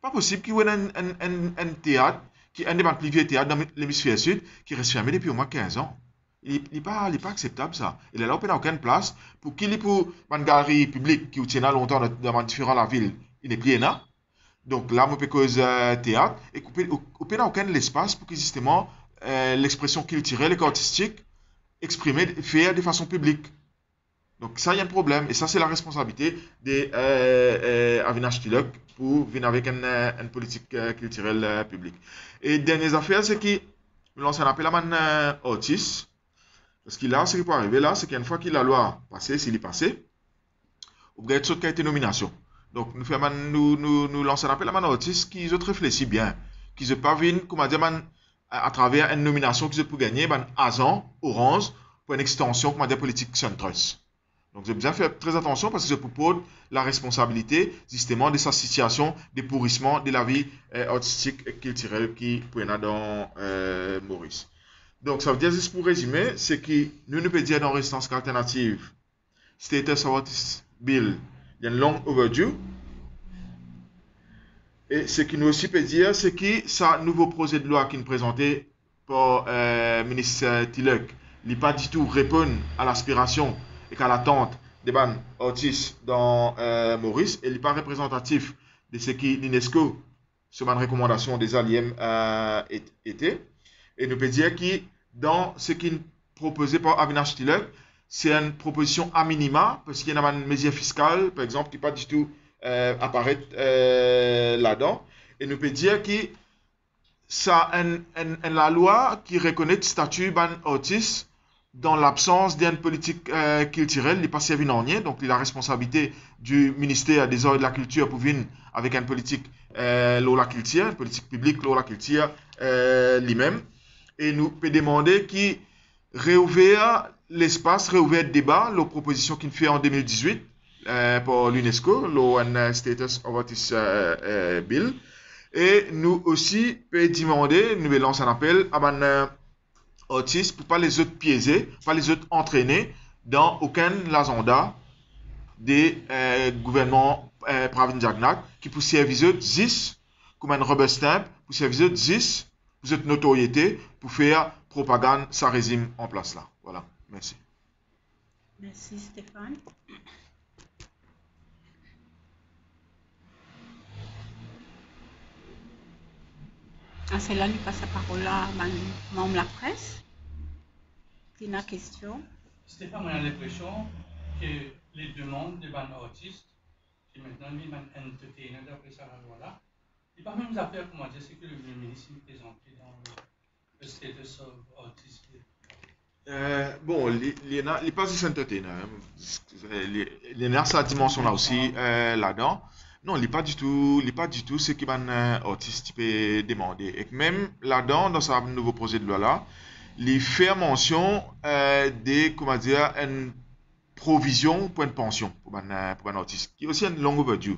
Pas possible qu'il y ait un théâtre, qui est un des plus vieux théâtres dans l'hémisphère sud, qui reste fermé depuis au moins 15 ans. Il n'est pas acceptable, ça. Il est là, on n'a aucune place. Pour qu'il y ait pour une galerie publique qui tient longtemps dans différentes la ville, il n'est plus là. Donc là, on peut causer théâtre, et on n'a aucun espace pour que justement l'expression culturelle et artistique exprimée, faite de façon publique. Donc ça, il y a un problème. Et ça, c'est la responsabilité des Avinash Tilak pour venir avec une politique culturelle publique. Et dernière affaire, c'est qu'il lance un appel à un autiste. Parce que là, ce qui peut arriver là, c'est qu'une fois que la loi passée, s'il est passé, on va être été nomination. Donc nous lançons un appel à un autiste qui réfléchit bien, qui ne pas venir, comment dire, à travers une nomination qu'ils ont gagner, Azan, Orange, pour une extension, comment dire, politique SunTrust. Donc, j'ai besoin de faire très attention parce que je propose la responsabilité, justement, de sa situation de pourrissement de la vie artistique et culturelle qui peut y avoir dans Maurice. Donc, ça veut dire, juste pour résumer, c'est que nous pouvons dire dans Résistance alternative, Status of Artist Bill, il y a une longue overdue. Et ce que nous aussi peut dire, c'est que ce nouveau projet de loi qui nous présenté par le ministre Tilak, il n'est pas du tout répondre à l'aspiration et qu'à l'attente des bandes autistes dans Maurice, et il n'est pas représentatif de ce que l'UNESCO, sur ma recommandation des alliés, était. Et nous peut dire que dans ce qui est proposé par Avinash Tilak, c'est une proposition à minima, parce qu'il y a une mesure fiscale, par exemple, qui n'est pas du tout apparaître là-dedans. Et nous peut dire que ça la loi qui reconnaît le statut ban autiste dans l'absence d'une politique culturelle, il n'est pas servi non rien. Donc, il a la responsabilité du ministère des Arts et de la Culture pour venir avec une politique la culture, une politique publique la culture lui-même. Et nous peut demander qui réouvert l'espace, réouvert le débat, la proposition qu'il fait en 2018 pour l'UNESCO, le Status of Artist Bill. Et nous aussi peut demander, nous lançons un appel à un autistes pour pas les autres piéger, pas les autres entraîner dans aucun agenda des gouvernements Pravin Jagnak qui pour servir 10 comme un rubber stamp, pour servir 10 pour cette notoriété, pour faire propagande, ça régime en place là. Voilà, merci. Merci Stéphane. C'est là, lui passe la parole à membre de la presse. Qui a une question? Stéphane, on a l'impression que les demandes des bandes artistes, qui maintenant lui entertainer d'après ça, voilà, et parmi les affaires, comment dire, c'est que le ministre est présenté dans le status of artist. Bon, il n'est pas juste entertainer. Il y a sa dimension là aussi là-dedans. Non, il n'est pas du tout ce qu'un artiste peut demander. Et même là-dedans, dans ce nouveau projet de loi-là, il fait mention comment dire, une provision pour une pension pour un artiste, qui est aussi une longue overdue.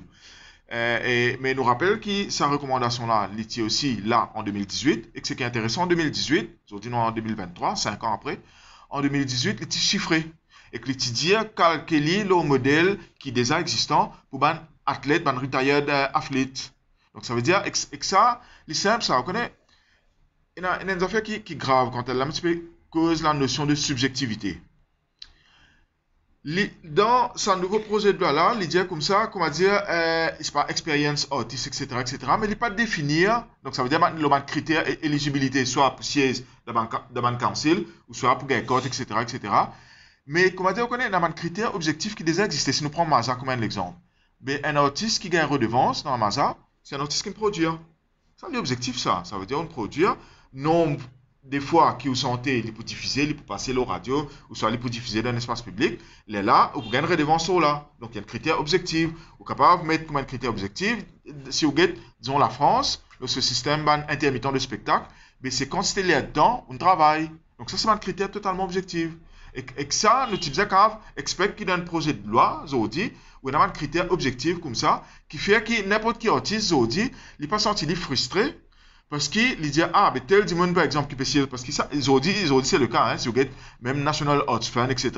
Mais nous rappelle que sa recommandation-là, il était aussi là en 2018, et que ce qui est intéressant, en 2018, aujourd'hui en 2023, 5 ans après, en 2018, il était chiffré. Et qu'il était dit calculer le modèle qui est déjà existant pour un athlète, un retired athlète. Donc ça veut dire que ça, c'est simple, ça, on connaît. Il y a une affaire qui est grave quand elle a un petit peu cause la notion de subjectivité. Dans ce nouveau projet de loi-là, il dit comme ça, comment dire, c'est pas expérience artiste, etc., mais il n'est pas définir, donc ça veut dire le critère éligibilité, soit pour siège de ban council, ou soit pour gagner code, etc., Mais comment dire, on connaît un critère objectif qui déjà existait. Si nous prenons Maza comme un exemple, mais un artiste qui gagne redevance dans Maza, c'est un artiste qui produit. Ça, c'est l'objectif, ça. Ça veut dire on produit nombre des fois qui vous sentez, il peut diffuser, il peut passer la radio, ou soit il peut diffuser dans un espace public. Là, vous gagnez redevance là. Donc, il y a un critère objectif. Vous êtes capable de mettre comme un critère objectif. Si vous êtes, disons, la France, ce système intermittent de spectacle, mais c'est quand c'est là-dedans, on travaille. Donc, ça, c'est un critère totalement objectif. Et que ça, nous types expect qu'il y a un projet de loi, Zodi, où il y a un critère objectif comme ça, qui fait que n'importe qui artiste, Zodi, il n'est pas senti frustré, parce qu'il dit, ah, mais tel dimanche, par exemple, qui peut s'y, parce que ça, Zodi, c'est le cas, hein, si vous êtes même National Arts Fund, etc.,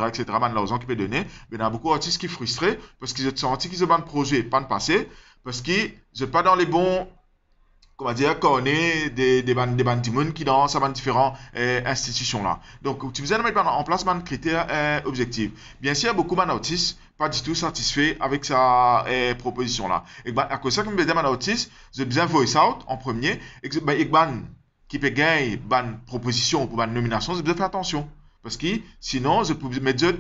l'argent qu'il peut donner, mais il y a beaucoup d'artistes qui sont frustrés, parce qu'ils ont senti qu'ils ont un projet, pas de passé, parce qu'ils ne sont pas dans les bons, comment dire, corner des bandes dimon qui dans ces différentes institutions là. Donc, tu faisais mettre en place un critère objectif. Bien sûr, beaucoup d'artistes pas du tout satisfaits avec sa proposition là. Et à cause de ça, comme je dis, artistes, j'ai besoin voice out en premier. Et qui peut gagner une proposition ou une nomination, j'ai besoin faire attention. Parce que sinon, je peux mettre,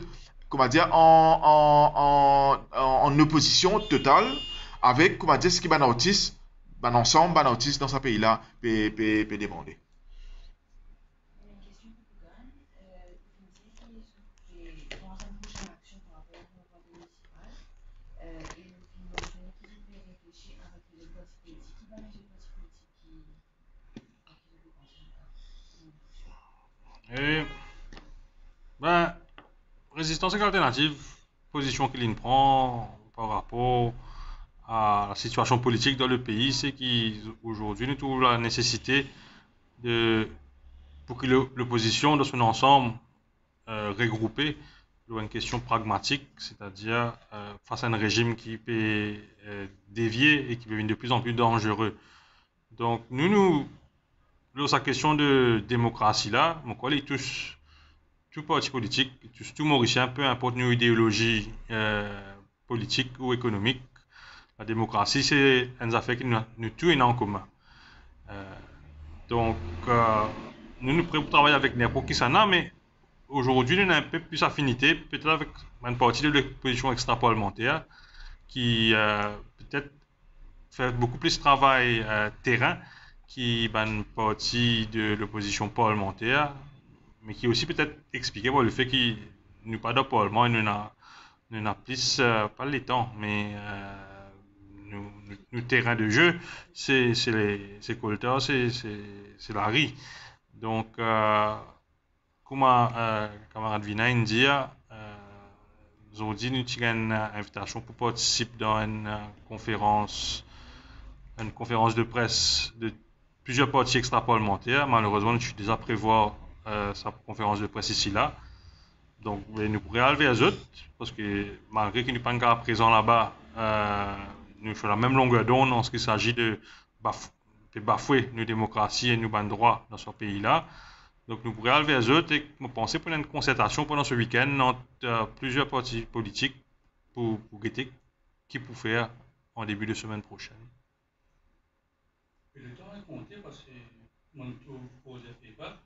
comment dire, en opposition totale avec, comment dire, ce qui est un artiste. Ensemble, un artiste dans ce pays-là peut demander. Une question pour Bougan. Vous disiez que dans une prochaine action par rapport au pouvoir municipal, et vous mentionnez qu'ils pouvaient réfléchir avec les partis politiques. Qui va mettre les partis politiques qui vous pensez Résistance alternative, position qu'il prend par rapport à la situation politique dans le pays, c'est qu'aujourd'hui nous trouvons la nécessité pour que l'opposition dans son ensemble regroupée sur une question pragmatique, c'est-à-dire face à un régime qui peut dévier et qui peut devenir de plus en plus dangereux. Donc nous dans sa question de démocratie là, mon collègue touche tout parti politique, tout Mauricien, peu importe nos idéologies politiques ou économiques. La démocratie, c'est une affaire qui nous tous en commun. Donc, nous pouvons travailler avec n'importe qui ça n'a, mais aujourd'hui, nous avons un peu plus d'affinité, peut-être avec une partie de l'opposition extra-parlementaire, qui peut-être fait beaucoup plus de travail terrain qu'une partie de l'opposition parlementaire, mais qui aussi peut-être expliqué par le fait qu'il nous pas de parlement et nous n'avons plus, pas le temps, mais nos terrains de jeu, c'est Colter, c'est la RI. Donc, comme camarade Vinain dit, aujourd'hui, nous avons une invitation pour participer dans une conférence de presse de plusieurs partis extra-parlementaires. Malheureusement, nous devons déjà prévoir sa conférence de presse ici là. Donc, nous pourrions aller à autres, parce que malgré que nous ne sommes pas présents là-bas, nous sommes la même longueur d'onde en ce qu'il s'agit de bafouer nos démocraties et nos droits dans ce pays-là. Donc, nous pourrions aller à autres et penser pour une concertation pendant ce week-end entre plusieurs partis politiques pour guetter qui pour faire en début de semaine prochaine. Et le temps est compté parce que mon tour pose des débats.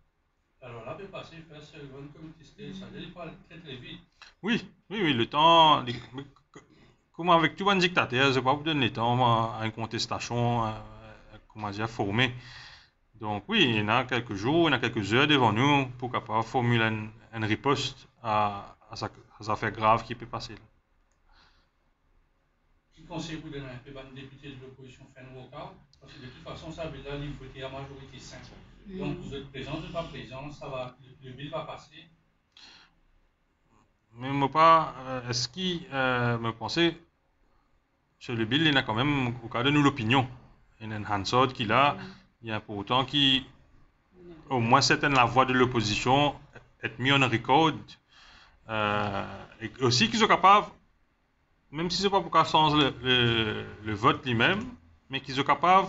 Alors là, peut passer faire ce grand comité, ça veut dire très très vite. Oui, le temps, comme avec tout un dictateur, je ne vais pas vous donner le temps à une contestation, comment dire, formée. Donc oui, il y en a quelques jours, il y en a quelques heures devant nous pour capable formuler une riposte à ces affaires graves qui peut passer. Qui conseille vous donner un peu de député de l'opposition faire un walkout? Parce que de toute façon, ça veut dire qu'il faut voter à majorité 5. Donc vous êtes présent, vous n'êtes pas présent, ça va, le bill va passer. Mais moi pas, est-ce qu'il me pensait sur le bill, il y a quand même au cas de nous l'opinion. Il y a un Hansard qui là, il y a pour autant qui, au moins certaines la voix de l'opposition est mis en record, et aussi qu'ils sont capables, même si c'est pas pour qu'à sens le vote lui-même, mais qu'ils sont capables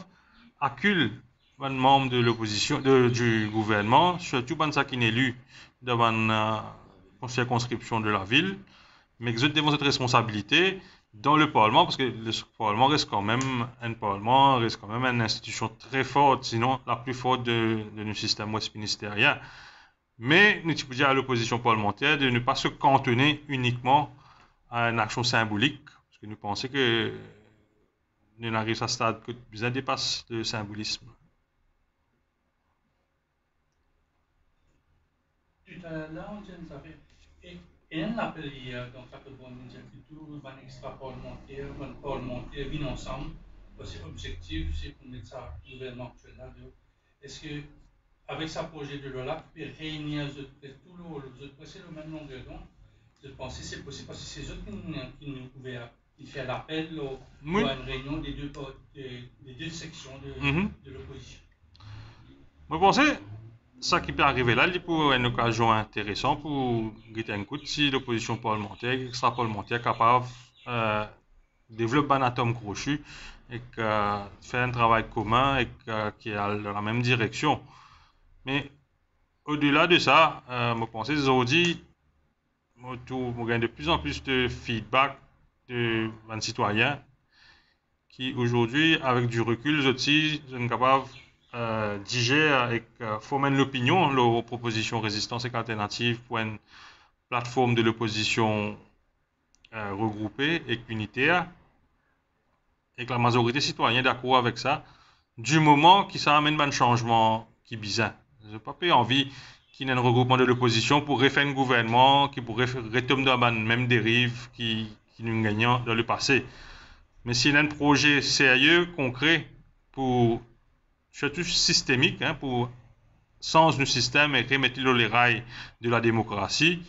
acculer un membre de l'opposition, du gouvernement, surtout quand ça qui est élu dans une circonscription de la ville, mais qu'ils ont cette responsabilité dans le Parlement, parce que le Parlement reste quand même une institution très forte, sinon la plus forte de notre système westminstérien. Mais nous pouvons dire à l'opposition parlementaire de ne pas se cantonner uniquement à une action symbolique, parce que nous pensons que nous arrivons à ce stade que nous dépasse le symbolisme. Tout à l'heure, on dit une affaire. Et un appel hier, donc ça peut bon dire que tout un extra parlementaire vient ensemble, parce que l'objectif, c'est pour mettre ça au gouvernement actuel là. Est-ce que, avec ce projet de loi-là, vous pouvez réunir tout les autres, c'est le même longueur d'onde? Je pense que c'est possible, parce que c'est eux qui nous pouvaient faire l'appel à une réunion des deux sections de l'opposition. Moi, je pensais ça qui peut arriver là, c'est pour une occasion intéressante pour guetter un coup si l'opposition parlementaire, extra-parlementaire, est capable de développer un atome crochu et faire un travail commun et qui est dans la même direction. Mais au-delà de ça, je pense que aujourd'hui, on gagne de plus en plus de feedback de citoyens qui aujourd'hui, avec du recul, aussi, sont capables digère et former l'opinion, leur proposition résistance et alternative pour une plateforme de l'opposition regroupée et unitaire, et que la majorité citoyenne est d'accord avec ça, du moment que ça amène un changement qui est bizarre. Je n'ai pas envie qu'il y ait un regroupement de l'opposition pour refaire un gouvernement qui pourrait retomber dans la même dérive qui nous gagnons dans le passé. Mais s'il y a un projet sérieux, concret, pour surtout systémique, pour changer le système et remettre les rails de la démocratie,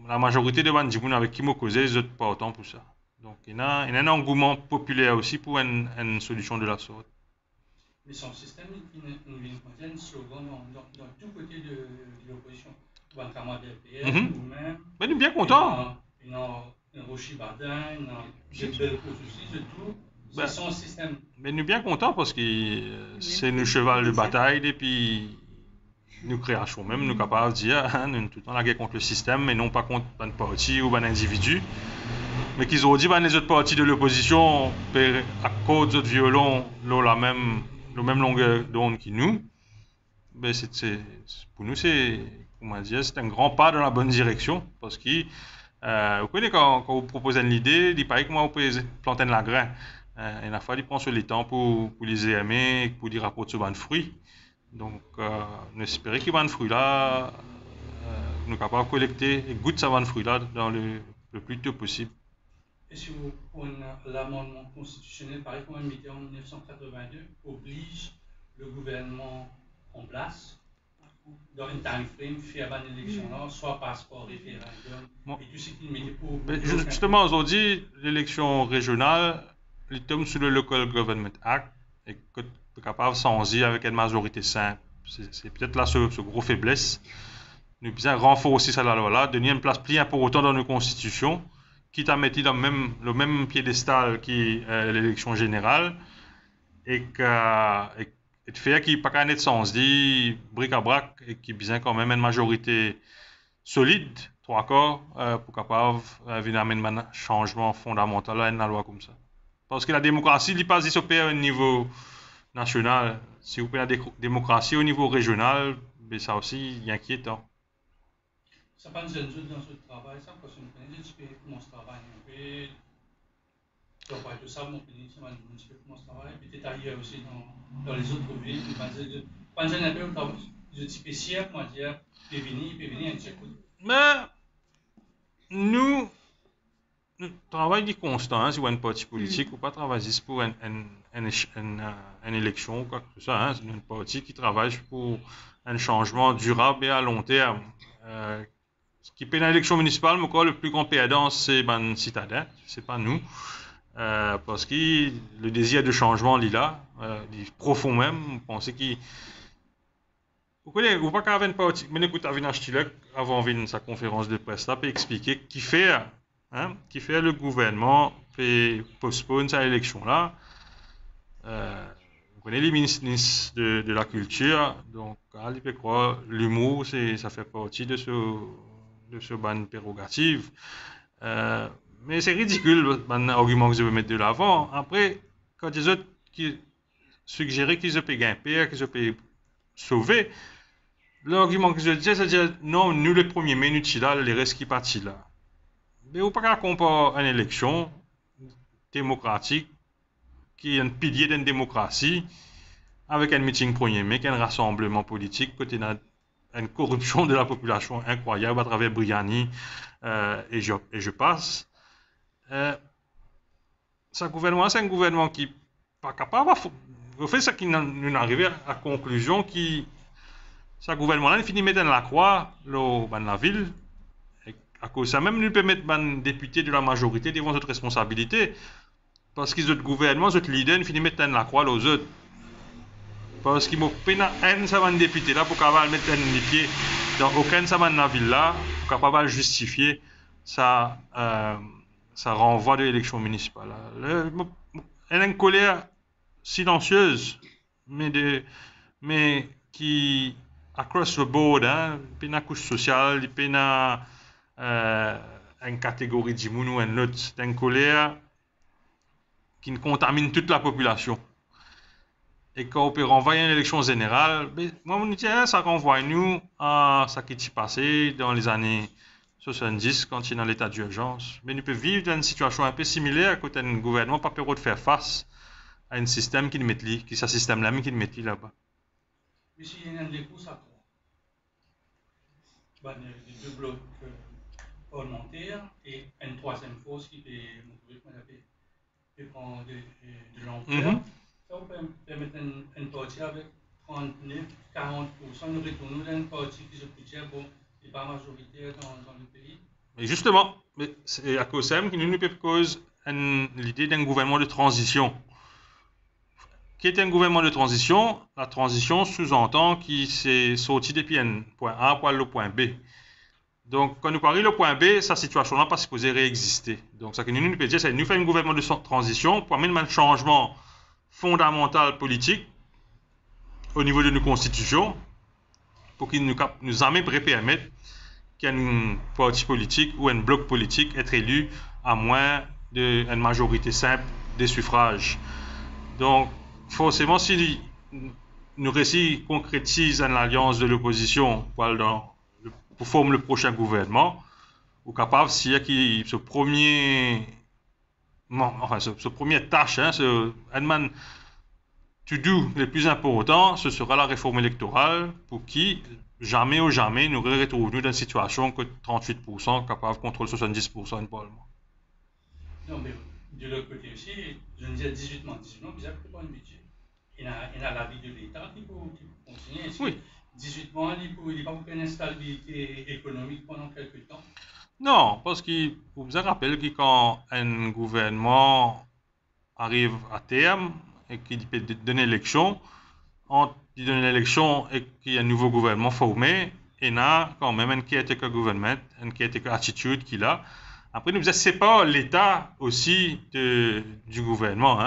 la majorité des gens avec qui je causais, ils sont pas autant pour ça. Donc il y a un engouement populaire aussi pour une solution de la sorte. Mais son système, il y a un slogan dans tout côté de l'opposition. Ou un camarade de RPR, ou même. Mais nous sommes bien contents. Il y a un Rocher Bardin, il y a des belles choses aussi, de tout. C'est son système. Mais nous sommes bien contents parce que c'est nos cheval de bataille et puis nous créations même, nous sommes capables de dire, nous sommes tout le temps la guerre contre le système, mais non pas contre un parti ou un individu. Mais qu'ils ont dit que les autres partis de l'opposition, à cause de violons, la même longueur d'onde que nous, ben pour nous, c'est un grand pas dans la bonne direction. Parce que, vous connaissez, quand vous proposez une idée, il paraît que moi, vous pouvez planter de la graine. Il a fallu prendre le temps pour les aimer, pour les rapporter sur un fruit. Donc, nous espérons que ce fruit-là, nous sommes capables de collecter et goûter ce fruit-là dans le plus tôt possible. Et si vous prenez l'amendement constitutionnel, pareil comme un en 1982, oblige le gouvernement en place, dans un time frame, faire une élection là, soit passeport, référendum, et tout ce qu'il mettait pour. Justement, aujourd'hui, l'élection régionale, il tombe sous le Local Government Act, et que tu es capable de s'en avec une majorité simple. C'est peut-être là ce gros faiblesse. Nous devons renforcer cette loi-là, donner une place plus importante dans nos constitutions, quitte à mettre dans le même piédestal que l'élection générale, et de faire qu'il n'y ait pas qu'un être sens dit bric à brac et qu'il y ait quand même une majorité solide, 3 quarts, pour capable venir amener un changement fondamental à une loi comme ça. Parce que la démocratie n'est pas s'opère au niveau national. Si vous prenez la démocratie au niveau régional, ben ça aussi est inquiétant. Ça pas nous aide dans ce travail, ça, parce que nous connaissons comment ce travail un peu. Tout ça, mon pays, c'est un petit peu comment ce travail. Peut-être ailleurs aussi dans les autres villes. Quand j'ai un peu de spécial, comment dire, il peut venir un petit coup. Mais nous travaillons constant, si vous avez un parti politique, ou pas travailler pour une élection ou quoi que ce soit. C'est un parti qui travaille pour un changement durable et à long terme. Ce qui paie l'élection municipale, mais le plus grand perdant, c'est les citadins, c'est pas nous. Parce que le désir de changement, il est là, il est profond même. Vous pensez qu'il. Vous connaissez, vous pas qu'à une partie, mais écoutez, Avinash Tilek, avant sa conférence de presse là, peut expliquer qui fait le gouvernement, peut postponer cette élection là. Vous connaissez les ministres de la culture, donc il peut croire l'humour, ça fait partie de ce ban prérogative. Mais c'est ridicule, l'argument que je veux mettre de l'avant. Après, quand les autres qui suggéraient qu'ils se payent gagner, qu'ils se payent sauver, l'argument que je disais, c'est de dire non, nous les premiers, mais nous là, les restes qui partent là. Mais on ne peut pas comparer une élection démocratique qui est un pilier d'une démocratie avec un meeting premier mai, un rassemblement politique, côté une corruption de la population incroyable à travers Briani et je passe. Ce gouvernement, c'est un gouvernement qui n'est pas capable de faire ce qui nous arrive à la conclusion qui ce gouvernement-là, il finit de mettre la croix dans la ville. Et à cause de ça, même nous peut mettre les députés de la majorité devant cette responsabilité. Parce qu'ils ont le gouvernement, les leaders, ils finissent de mettre la croix aux autres. Parce qu'ils m'ont payé un savant député là pour capable mettre les pieds dans aucun savant de la ville là, pour capable justifier ça renvoi de l'élection municipale. Elle a une colère silencieuse, mais qui across the board, il y a une couche sociale, il y a une catégorie de gens ou une autre, c'est une colère qui contamine toute la population. Et quand on peut renvoyer une élection générale, moi, je me dis, ça renvoie nous à ce qui s'est passé dans les années 70, quand il est dans l'état d'urgence. Mais nous pouvons vivre dans une situation un peu similaire, quand un gouvernement n'a pas peur de faire face à un système qui le met qui est ce système-là, mais qui le met là-bas. Mais s'il y a des courses à trois, les deux blocs parlementaires et une troisième force qui peut prendre de l'ampleur. Ça vous permet une partie avec 39-40%. Nous retournons dans une partie qui se peut bon, n'est pas majoritaire dans le pays. Mais justement, c'est à cause de ça que nous peut cause l'idée d'un gouvernement de transition. Qui est un gouvernement de transition? La transition sous-entend qu'il s'est sorti depuis un point A pour le point B. Donc, quand nous parlons le point B, sa situation n'est pas supposée réexister. Donc, ce que nous peut dire, c'est que nous faisons un gouvernement de transition pour amener un changement fondamental politique au niveau de nos constitutions pour qu'il nous permettre qu'un parti politique ou un bloc politique être élu à moins d'une majorité simple des suffrages. Donc, forcément, si nous réussissons concrétiser une alliance de l'opposition pour former le prochain gouvernement, ou capable, s'il y a ce premier tâche, un to-do le plus important, ce sera la réforme électorale pour qui, jamais nous retrouvons dans une situation que 38% capable de contrôler 70% du Parlement. Non, mais de l'autre côté aussi, je me disais 18 mois, ils n'ont pas un budget. Il y a l'avis de l'État qui peut continuer. Oui. 18 mois, il n'y a pas une instabilité économique pendant quelques temps. Non, parce que vous vous rappelez que quand un gouvernement arrive à terme et qu'il peut donner l'élection, entre il donne l'élection et qu'il y a un nouveau gouvernement formé, il y a quand même un caretaker government, un caretaker attitude qu'il a. Après, nous disons, c'est pas l'État aussi du gouvernement.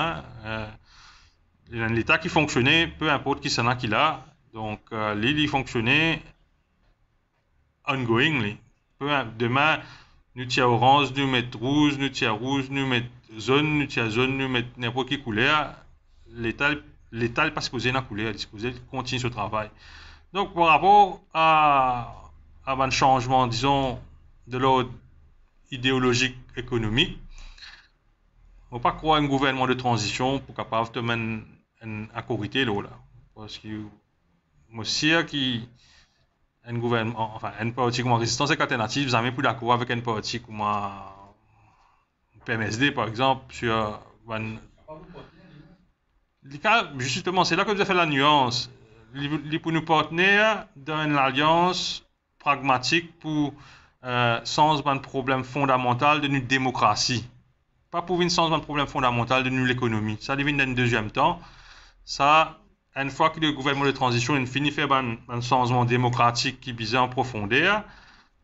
L'État qui fonctionnait, peu importe qui c'est là qu'il a. Donc, il fonctionnait ongoingly. Demain, nous tiens orange, nous mettons rouge, nous tiens rouge, nous mettons zone, nous mettons n'importe quelle couleur. L'État n'est pas supposé la couleur, il est supposé continuer ce travail. Donc, par rapport à un changement, disons, de l'ordre idéologique économique, on ne peut pas croire un gouvernement de transition pour capable de mener à corriger là. Parce que moi, si un gouvernement, enfin, un parti comme Résistance alternative, vous n'avez plus d'accord avec un parti comme PMSD, par exemple, sur justement, c'est là que vous avez fait la nuance. Pour nous partenaires dans une alliance pragmatique pour sans un problème fondamental de notre démocratie. Pas pour une sans un problème fondamental de notre économie. Ça devient dans le deuxième temps. Ça, une fois que le gouvernement de transition finit de faire un changement démocratique qui vise en profondeur,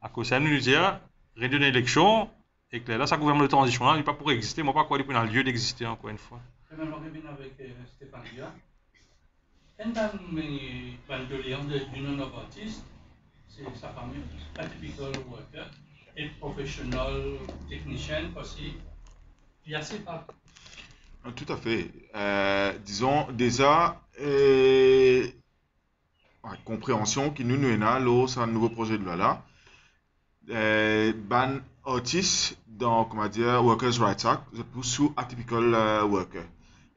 à cause de ça, nous dire, redonner l'élection, et que là, ce gouvernement de transition-là, il n'est pas pour exister, mais pas quoi, il peut avoir lieu d'exister encore une fois. Je vais revenir avec Stéphane Dia. Une doléance du non-abortiste, c'est sa famille, atypical worker, et professionnel, technicien aussi. Il y a ces pas. Tout à fait. Disons, déjà, compréhension qui nous est là, c'est un nouveau projet de loi là. Ban artiste dans, comment dire, Workers' Rights Act, je pousse sous atypical worker.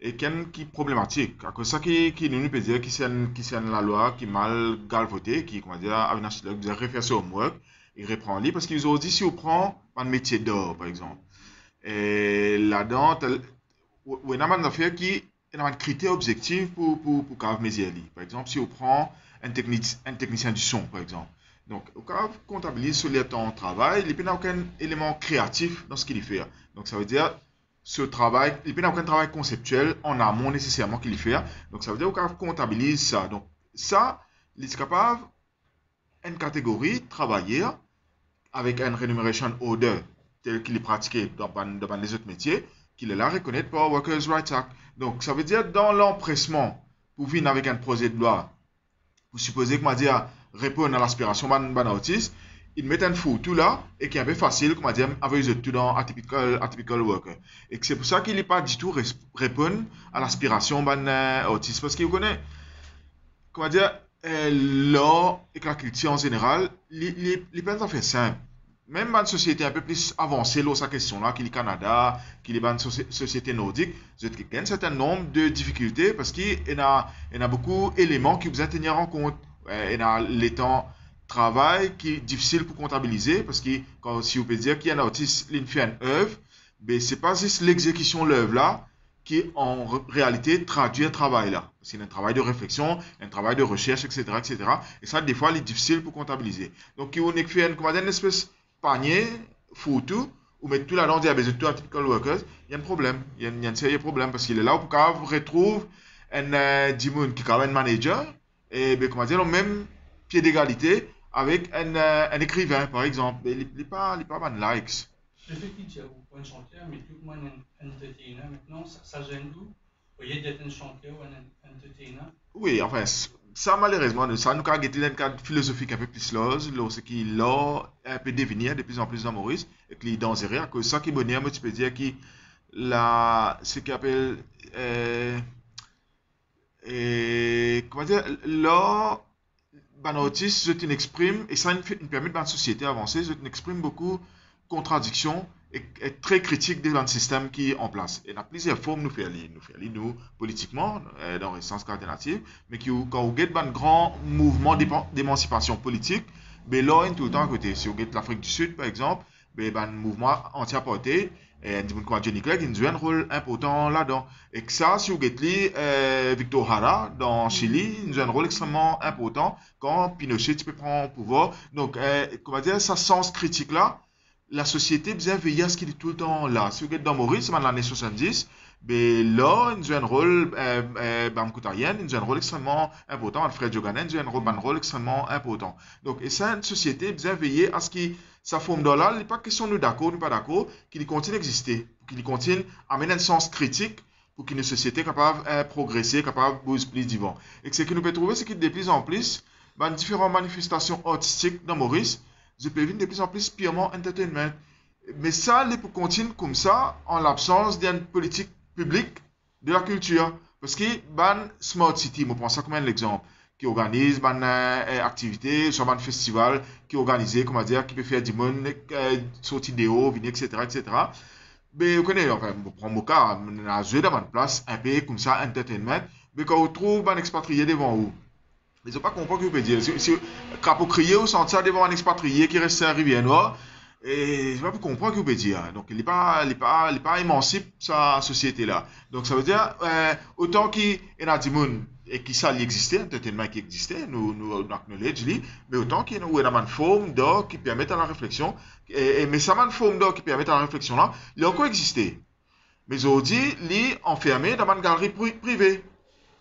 Et qui problématique, à cause ça qui nous peut dire qui c'est la loi qui mal galvaudée, qui, comment dire, avec un slug, de refaire son homework, il reprend lui, parce qu'ils ont dit si on prend un métier d'or, par exemple. Et là-dedans, il y a une affaire qui est un critère objectif pour faire mes élites. Par exemple, si on prend un technicien du son, par exemple. Donc, au cas où comptabilise sur le temps de travail, il n'y a aucun élément créatif dans ce qu'il fait. Donc, ça veut dire ce travail, il n'y a aucun travail conceptuel en amont nécessairement qu'il fait. Donc, ça veut dire au cas où comptabilise ça. Donc, ça, il est capable une catégorie travailler avec une remuneration order tel qu'il est pratiqué dans les autres métiers, qu'il est là reconnaître par Workers' Rights Act. Donc, ça veut dire dans l'empressement pour venir avec un projet de loi, vous supposez comment dire répondre à l'aspiration d'un autiste, ils mettent un fou tout là et qui est un peu facile, comment dire, avec eux tout dans atypical worker. Et c'est pour ça qu'il n'est pas du tout répondre à l'aspiration d'un autiste. Parce qu'il connaît, comment dire, l'art et la culture en général, les peines en fait simple. Même dans une société un peu plus avancée, là, sa question-là, qu'il est Canada, qu'il est dans une société nordique, il y a un certain nombre de difficultés parce qu'il y a beaucoup d'éléments qui vous à tenir en compte. Il y a les temps de travail qui est difficile pour comptabiliser parce que si vous pouvez dire qu'il y a un autiste qui fait une œuvre, mais ce n'est pas juste l'exécution de l'œuvre là qui en réalité traduit un travail là. C'est un travail de réflexion, un travail de recherche, etc. etc. Et ça, des fois, il est difficile pour comptabiliser. Donc, on a fait une espèce panier, photo, ou mettre tout là-dedans, dire, tout atypical workers, il y a un problème. Il y a un sérieux problème parce qu'il est là pour qu'on retrouve un Dimon qui est un manager, et comment dire, le même pied d'égalité avec un écrivain, par exemple. Il n'est pas man likes. Le fait qu'il y a un chanteur, mais tout le monde est un entertainer, maintenant, ça gêne vous? Au lieu d'être un chanteur ou un entertainer? Oui, enfin, ça malheureusement, ça nous a guetté dans un cadre philosophique un peu plus large, ce qui là un peu devenir de plus en plus dans Maurice, et qui est dangereux, à cause de ça qui est bonheur, moi tu peux dire que ce qu'on appelle, comment dire, là, ben autiste, je t'exprime, et ça nous permet dans une société avancée, je t'exprime beaucoup de contradictions et très critique devant le système qui est en place. Et il y a plusieurs formes nous faire nous politiquement, dans le sens alternatif, mais quand vous avez un grand mouvement d'émancipation politique, ben là, tout le temps à côté. Si vous avez l'Afrique du Sud, par exemple, ben un mouvement anti-apartheid, et Johnny Clegg, il joue un rôle important là-dedans. Et que ça, si vous avez Victor Jara dans Chili, il joue un rôle extrêmement important quand Pinochet peut prendre le pouvoir. Donc, comment dire, ça sens critique là, la société bien veiller à ce qu'il est tout le temps là. Si vous êtes dans Maurice, c'est dans l'année 70, ben là, il joue un rôle, Bamkoutayen, il joue un rôle extrêmement important. Alfred Joganen joue un rôle extrêmement important. Donc, et c'est une société bien veiller à ce que sa forme là, il n'est pas question de nous d'accord, nous pas d'accord, qu'il continue d'exister, qu'il continue à amener un sens critique pour qu'une société capable de progresser, capable de bouger plus vivant. Et ce que nous pouvons trouver, c'est que de plus en plus, différentes manifestations artistiques dans Maurice, je peux venir de plus en plus purement entertainment. Mais ça, il peut continuer comme ça en l'absence d'une politique publique de la culture. Parce que ban Smart City, je prends ça comme un exemple, qui organise une activité, soit un festival qui est organisé, comment dire, qui peut faire du monde, sortir des hauts, venir, etc., etc. Mais vous connaissez, enfin, je prends mon cas, on a joué dans une place, un peu comme ça, entertainment, mais quand on trouve un expatrié devant vous, mais je ne pas comprendre ce que vous pouvez dire. Si quand vous criez, vous sentez ça devant un expatrié qui reste à Rivière-Noire, et je ne pas comprendre ce que vous pouvez dire. Donc, il n'est pas émancipe, sa société-là. Donc, ça veut dire, autant qu'il y a des gens et qui ça existait, un entertainment qui existait, nous acknowledge, mais autant qu'il y a une forme d'or qui permet à la réflexion, mais ça, une forme d'or qui permet à la réflexion là, il a encore existé. Mais aujourd'hui, il est enfermé dans une galerie privée.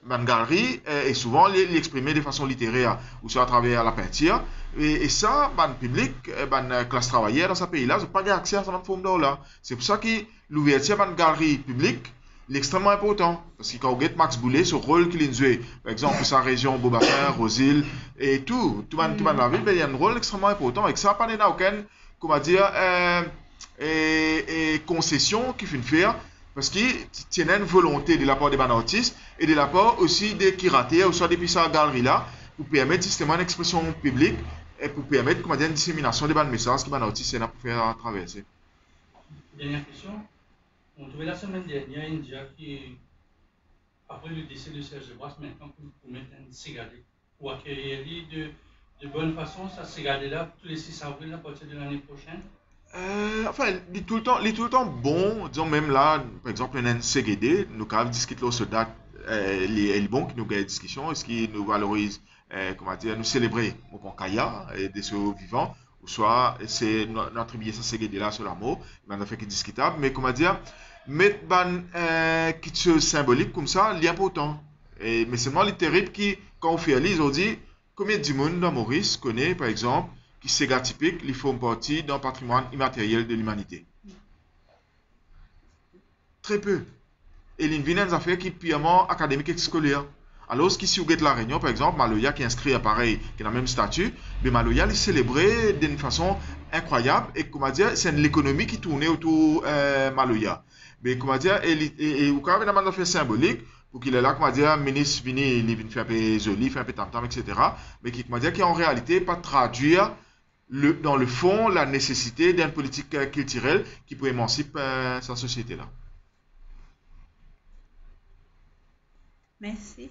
Une galerie est souvent l'exprimer de façon littéraire ou soit à travers la peinture. Et ça, le public, la classe travaillère dans ce pays-là, n'a pas accès à cette forme d'or-là. C'est pour ça que l'ouverture d'une galerie publique est extrêmement important. Parce que quand vous regardez Max Boulet, ce rôle qu'il a joué, par exemple, pour sa région, Beaubassin, Rosille, et tout la ville, il y a un rôle extrêmement important. Et que ça, pas aucun comment dire, concessions qu'ils font faire, parce qu'ils tiennent une volonté de la part des artistes et de la part aussi des curateurs ou soit des pistes galeries là, pour permettre justement une expression publique et pour permettre, comment dire, une dissémination des messages que les artistes ont pour faire traverser. Dernière question. On trouvait la semaine dernière une dia qui, après le décès de Serge Brasse, maintenant pour mettre un cigare, pour accueillir de bonne façon, ça cigare là tous les 6 avril à partir de l'année prochaine. Enfin, il est tout le temps bon, disons même là, par exemple, un CGD, nous avons discuté là, ce date, il est bon qui nous gagne discussion, est-ce qu'il nous valorise, comment dire, nous célébrer au Kaya et des choses vivants, ou soit c'est notre billet ça CGD là sur l'amour, mais on a fait que discutable, mais comment dire, mettre quelque chose symbolique comme ça, il est important. Mais seulement les terribles qui, quand on fait ils ont dit, combien de monde dans Maurice connaît, par exemple, qui c'est typique, ils font partie d'un patrimoine immatériel de l'humanité. Très peu. Et il y a des affaires qui sont purement académiques et scolaires. Alors, si vous regardez la Réunion, par exemple, Maloya qui est inscrit à pareil, qui a le même statut, mais Maloya est célébré d'une façon incroyable et comment dire, c'est l'économie qui tournait autour Maloya. Mais comment dire, et au cas où il y a des affaires symboliques, pour qu'il est là, comment dire, ministre vini, il vient faire un peu joli, faire un peu tam-tam, etc. Mais qui, comment dire, qui en réalité pas traduire dans le fond, la nécessité d'une politique culturelle qui peut émanciper sa société-là. Merci.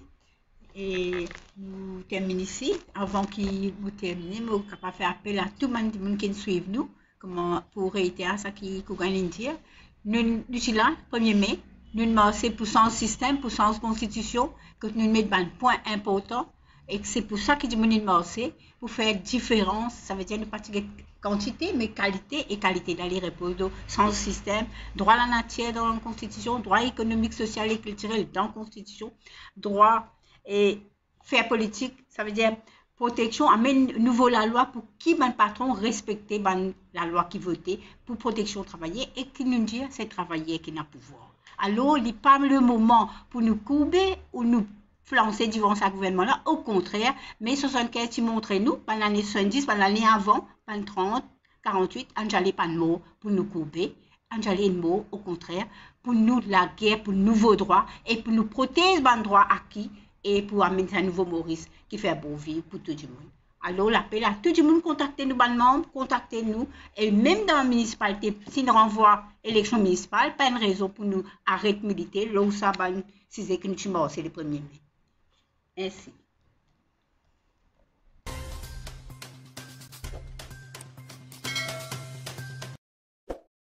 Et nous terminons ici. Avant qu'il vous termine, nous allons faire appel à tout le monde qui nous suit nous, pour réitérer ce qu'on vient de dire. Nous sommes là, 1er mai, nous marchons pour sans système, pour sans constitution, que nous mettons un point important. Et c'est pour ça que nous marchons, pour faire différence, ça veut dire ne pas dire quantité, mais qualité et qualité dans les repos sans système, droit à la nature dans la Constitution, droit économique, social et culturel dans la Constitution, droit et faire politique, ça veut dire protection, amène nouveau la loi pour qui ben patron respecter la loi qui votait pour protection travailler et qui nous dit c'est travailler qui n'a pouvoir. Alors, il n'est pas le moment pour nous courber ou nous flancer devant ce gouvernement-là, au contraire, mais 75 qui montrent nous, pendant l'année 70, pendant l'année avant, pendant 30, 48, on n'allait pas de mots pour nous courber, on n'allait de mots, au contraire, pour nous la guerre, pour nouveaux droits et pour nous protéger les droits acquis et pour amener un nouveau Maurice qui fait beau vivre pour tout le monde. Alors, l'appel à tout le monde, contactez-nous, membres, contactez-nous. Et même dans la municipalité, si nous renvoie élection municipale, pas une raison pour nous arrêter de militer. Là où ça, c'est que nous sommes le 1er mai. Merci.